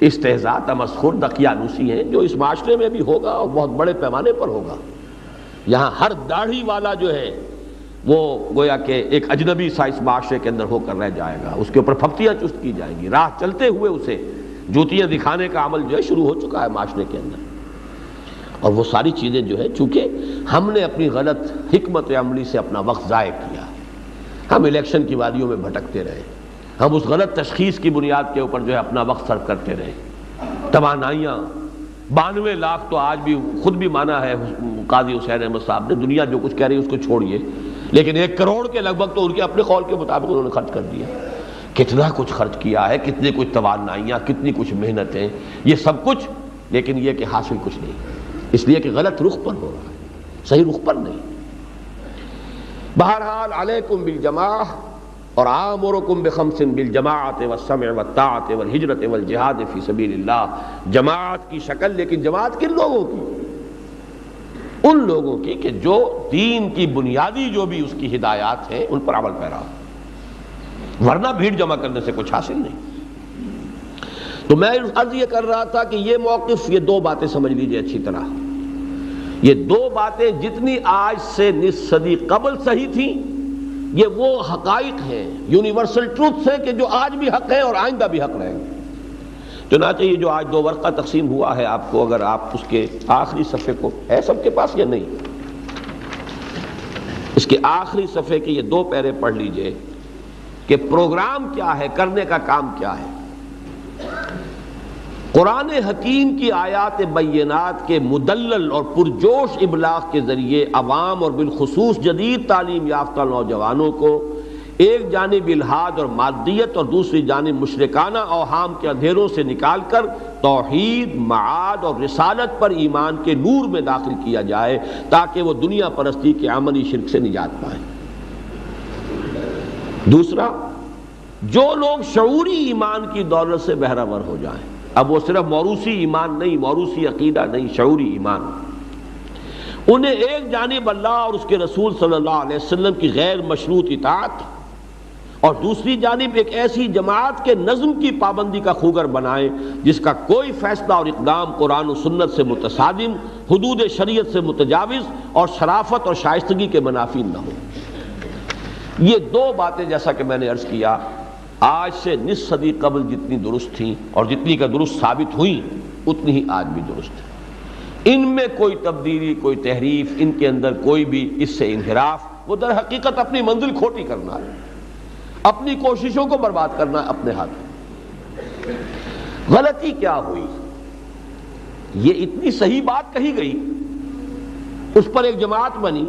استہزاء، تمسخر، دقیانوسی ہیں جو اس معاشرے میں بھی ہوگا اور بہت بڑے پیمانے پر ہوگا۔ یہاں ہر داڑھی والا جو ہے وہ گویا کہ ایک اجنبی سا اس معاشرے کے اندر ہو کر رہ جائے گا، اس کے اوپر پھپتیاں چست کی جائیں گی، راہ چلتے ہوئے اسے جوتیاں دکھانے کا عمل جو ہے شروع ہو چکا ہے معاشرے کے اندر۔ اور وہ ساری چیزیں جو ہے چونکہ ہم نے اپنی غلط حکمت عملی سے اپنا وقت ضائع کیا، ہم الیکشن کی وادیوں میں بھٹکتے رہے، ہم اس غلط تشخیص کی بنیاد کے اوپر جو ہے اپنا وقت صرف کرتے رہے، توانائیاں 92 لاکھ تو آج بھی خود بھی مانا ہے قاضی حسین احمد صاحب نے، دنیا جو کچھ کہہ رہی ہے اس کو چھوڑیے، لیکن 1 کروڑ کے لگ بھگ تو ان کے اپنے قول کے مطابق انہوں نے خرچ کر دیا۔ کتنا کچھ خرچ کیا ہے، کتنے کچھ توانائیاں، کتنی کچھ محنتیں، یہ سب کچھ، لیکن یہ کہ حاصل کچھ نہیں، اس لیے کہ غلط رخ پر ہو رہا ہے، صحیح رخ پر نہیں۔ بہرحال علیکم بالجماع، اور آمرکم بخمس بالجماعت والسمع والطاعت والہجرت والجہاد فی سبیل اللہ، جماعت کی شکل، لیکن جماعت کن لوگوں کی؟ ان لوگوں کی کہ جو دین کی بنیادی جو بھی اس کی ہدایات ہیں ان پر عمل پیرا ہو، ورنہ بھیڑ جمع کرنے سے کچھ حاصل نہیں۔ تو میں عرض یہ کر رہا تھا کہ یہ موقف، یہ 2 باتیں سمجھ لیجئے اچھی طرح، یہ 2 باتیں جتنی آج سے نصف صدی قبل صحیح تھیں، یہ وہ حقائق ہیں، یونیورسل ٹروتھس ہیں کہ جو آج بھی حق ہیں اور آئندہ بھی حق رہیں گے۔ چنانچہ یہ جو آج 2 ورقہ تقسیم ہوا ہے آپ کو، اگر آپ اس کے آخری صفحے کو، ہے سب کے پاس یا نہیں، اس کے آخری صفحے کے یہ 2 پیرے پڑھ لیجئے کہ پروگرام کیا ہے، کرنے کا کام کیا ہے۔ قرآن حکیم کی آیات بینات کے مدلل اور پرجوش ابلاغ کے ذریعے عوام اور بالخصوص جدید تعلیم یافتہ نوجوانوں کو ایک جانب الحاد اور مادیت اور دوسری جانب مشرکانہ اوہام کے اندھیروں سے نکال کر توحید، معاد اور رسالت پر ایمان کے نور میں داخل کیا جائے تاکہ وہ دنیا پرستی کے عملی شرک سے نجات پائیں۔ دوسرا، جو لوگ شعوری ایمان کی دولت سے بہرہ ور ہو جائیں، اب وہ صرف موروثی ایمان نہیں، موروثی عقیدہ نہیں، شعوری ایمان، انہیں ایک جانب اللہ اور اس کے رسول صلی اللہ علیہ وسلم کی غیر مشروط اطاعت اور دوسری جانب ایک ایسی جماعت کے نظم کی پابندی کا خوگر بنائیں جس کا کوئی فیصلہ اور اقدام قرآن و سنت سے متصادم، حدود شریعت سے متجاوز اور شرافت اور شائستگی کے منافی نہ ہو۔ یہ 2 باتیں جیسا کہ میں نے عرض کیا آج سے نصف صدی قبل جتنی درست تھیں اور جتنی کا درست ثابت ہوئیں اتنی ہی آج بھی درست ہے۔ ان میں کوئی تبدیلی، کوئی تحریف، ان کے اندر کوئی بھی اس سے انحراف، وہ در حقیقت اپنی منزل کھوٹی کرنا ہے، اپنی کوششوں کو برباد کرنا ہے اپنے ہاتھ۔ غلطی کیا ہوئی؟ یہ اتنی صحیح بات کہی گئی، اس پر ایک جماعت بنی،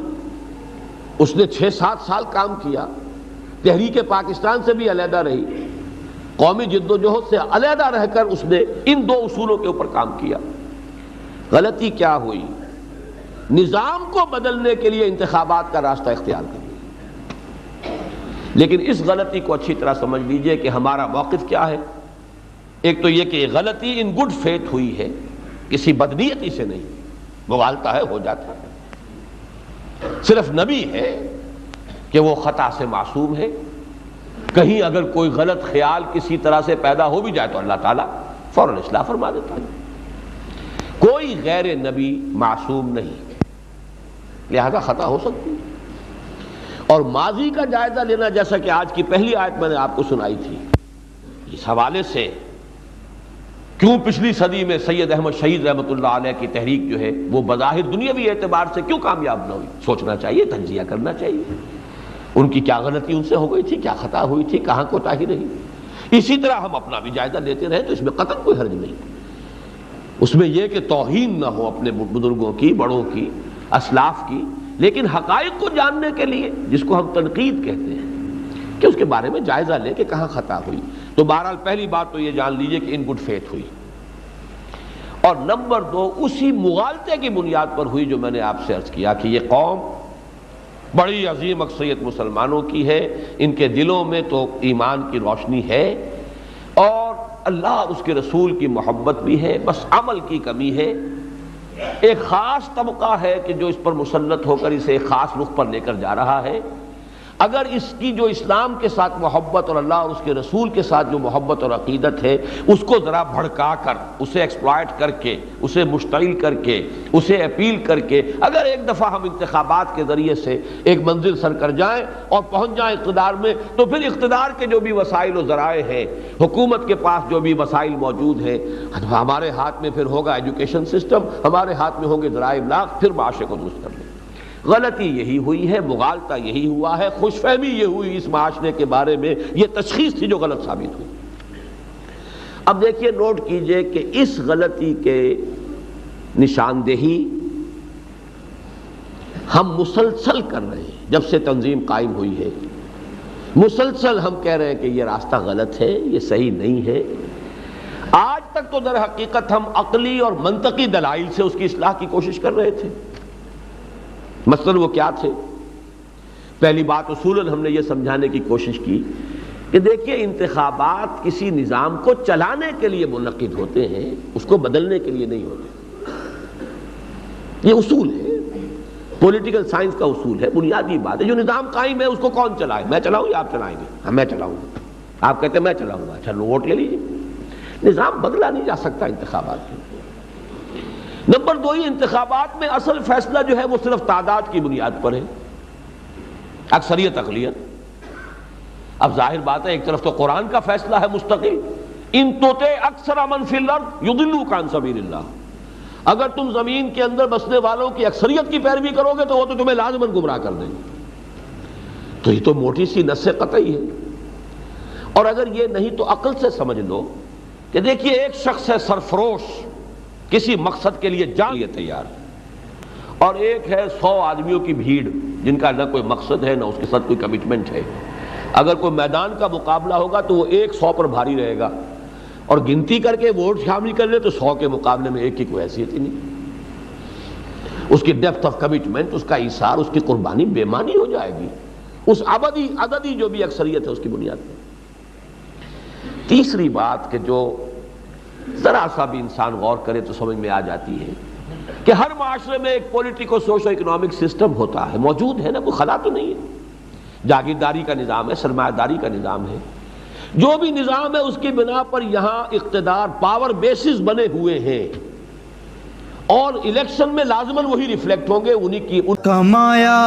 اس نے 6-7 سال کام کیا، تحریک پاکستان سے بھی علیحدہ رہی، قومی جد و جہد سے علیحدہ رہ کر اس نے ان 2 اصولوں کے اوپر کام کیا۔ غلطی کیا ہوئی؟ نظام کو بدلنے کے لیے انتخابات کا راستہ اختیار کر لیا۔ لیکن اس غلطی کو اچھی طرح سمجھ لیجئے کہ ہمارا موقف کیا ہے۔ ایک تو یہ کہ یہ غلطی ان گڈ فیتھ ہوئی ہے، کسی بدنیتی سے نہیں، مغالطہ ہے ہو جاتا ہے، صرف نبی ہے کہ وہ خطا سے معصوم ہے، کہیں اگر کوئی غلط خیال کسی طرح سے پیدا ہو بھی جائے تو اللہ تعالیٰ فوراً اصلاح فرما دیتا ہے، کوئی غیر نبی معصوم نہیں، لہذا خطا ہو سکتی ہے۔ اور ماضی کا جائزہ لینا، جیسا کہ آج کی پہلی آیت میں نے آپ کو سنائی تھی، اس حوالے سے کیوں پچھلی صدی میں سید احمد شہید رحمۃ اللہ علیہ کی تحریک جو ہے وہ بظاہر دنیاوی اعتبار سے کیوں کامیاب نہ ہوئی، سوچنا چاہیے، تجزیہ کرنا چاہیے، ان کی کیا غلطی ان سے ہو گئی تھی، کیا خطا ہوئی تھی، کہاں کوتاہی رہی۔ اسی طرح ہم اپنا بھی جائزہ لیتے رہے تو اس میں قطعاً کوئی حرج نہیں، اس میں یہ کہ توہین نہ ہو اپنے بزرگوں کی، بڑوں کی، اسلاف کی، لیکن حقائق کو جاننے کے لیے جس کو ہم تنقید کہتے ہیں کہ اس کے بارے میں جائزہ لے کہ کہاں خطا ہوئی۔ تو بہرحال پہلی بات تو یہ جان لیجئے کہ ان گڈ فیتھ ہوئی، اور نمبر دو اسی مغالطے کی بنیاد پر ہوئی جو میں نے آپ سے عرض کیا کہ یہ قوم بڑی عظیم اکثریت مسلمانوں کی ہے، ان کے دلوں میں تو ایمان کی روشنی ہے اور اللہ اس کے رسول کی محبت بھی ہے، بس عمل کی کمی ہے۔ ایک خاص طبقہ ہے کہ جو اس پر مسلط ہو کر اسے ایک خاص رخ پر لے کر جا رہا ہے، اگر اس کی جو اسلام کے ساتھ محبت اور اللہ اور اس کے رسول کے ساتھ جو محبت اور عقیدت ہے اس کو ذرا بھڑکا کر، اسے ایکسپلائٹ کر کے، اسے مشتعل کر کے، اسے اپیل کر کے اگر ایک دفعہ ہم انتخابات کے ذریعے سے ایک منزل سر کر جائیں اور پہنچ جائیں اقتدار میں، تو پھر اقتدار کے جو بھی وسائل و ذرائع ہیں، حکومت کے پاس جو بھی وسائل موجود ہیں، ہمارے ہاتھ میں پھر ہوگا ایجوکیشن سسٹم، ہمارے ہاتھ میں ہوں گے ذرائع ابلاغ، پھر معاشرے کو درست کر لیں۔ غلطی یہی ہوئی ہے، مغالطہ یہی ہوا ہے، خوش فہمی یہ ہوئی اس معاشرے کے بارے میں، یہ تشخیص تھی جو غلط ثابت ہوئی۔ اب دیکھیے، نوٹ کیجئے کہ اس غلطی کے نشاندہی ہم مسلسل کر رہے ہیں، جب سے تنظیم قائم ہوئی ہے مسلسل ہم کہہ رہے ہیں کہ یہ راستہ غلط ہے، یہ صحیح نہیں ہے۔ آج تک تو در حقیقت ہم عقلی اور منطقی دلائل سے اس کی اصلاح کی کوشش کر رہے تھے۔ مثلاً وہ کیا تھے؟ پہلی بات اصولاً ہم نے یہ سمجھانے کی کوشش کی کہ دیکھیے، انتخابات کسی نظام کو چلانے کے لیے منعقد ہوتے ہیں، اس کو بدلنے کے لیے نہیں ہوتے۔ یہ اصول ہے، پولیٹیکل سائنس کا اصول ہے، بنیادی بات ہے۔ جو نظام قائم ہے اس کو کون چلائے؟ میں چلاؤں یا آپ چلائیں گے؟ ہاں میں چلاؤں گا۔ آپ کہتے ہیں میں چلاؤں گا، اچھا لو ووٹ لے لیجیے۔ نظام بدلا نہیں جا سکتا انتخابات میں۔ نمبر دو، یہ انتخابات میں اصل فیصلہ جو ہے وہ صرف تعداد کی بنیاد پر ہے، اکثریت اقلیت۔ اب ظاہر بات ہے، ایک طرف تو قرآن کا فیصلہ ہے مستقل، ان تطع اکثر من فی الارض یضلوک عن سبیل اللہ، اگر تم زمین کے اندر بسنے والوں کی اکثریت کی پیروی کرو گے تو وہ تو تمہیں لازماً گمراہ کر دیں گے۔ تو یہ تو موٹی سی نص قطعی ہے۔ اور اگر یہ نہیں تو عقل سے سمجھ لو کہ دیکھیے، ایک شخص ہے سرفروش، کسی مقصد کے لیے جان لیے تیار، اور ایک ہے 100 آدمیوں کی بھیڑ جن کا نہ کوئی مقصد ہے نہ اس کے ساتھ کوئی کمٹمنٹ ہے۔ اگر کوئی میدان کا مقابلہ ہوگا تو وہ ایک 100 پر بھاری رہے گا، اور گنتی کر کے ووٹ شامل کر لے تو 100 کے مقابلے میں ایک کی کوئی حیثیت ہی نہیں۔ اس کی ڈیپتھ آف کمٹمنٹ، اس کا ایثار، اس کی قربانی بے معنی ہو جائے گی اس عددی جو بھی اکثریت ہے اس کی بنیاد پر۔ تیسری بات کہ جو ذرا سا بھی انسان غور کرے تو سمجھ میں آ جاتی ہے کہ ہر معاشرے میں ایک پولیٹیکو سوشو اکنامک سسٹم ہوتا ہے، موجود ہے نا، کوئی خلا تو نہیں ہے۔ جاگیرداری کا نظام ہے، سرمایہ داری کا نظام ہے، جو بھی نظام ہے اس کی بنا پر یہاں اقتدار پاور بیسز بنے ہوئے ہیں، اور الیکشن میں لازماً وہی ریفلیکٹ ہوں گے، انہی کی کمایا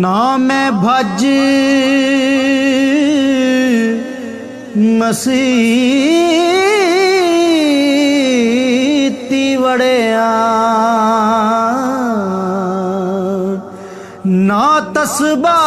نام بھج مسیتی وڑیا نا تسبا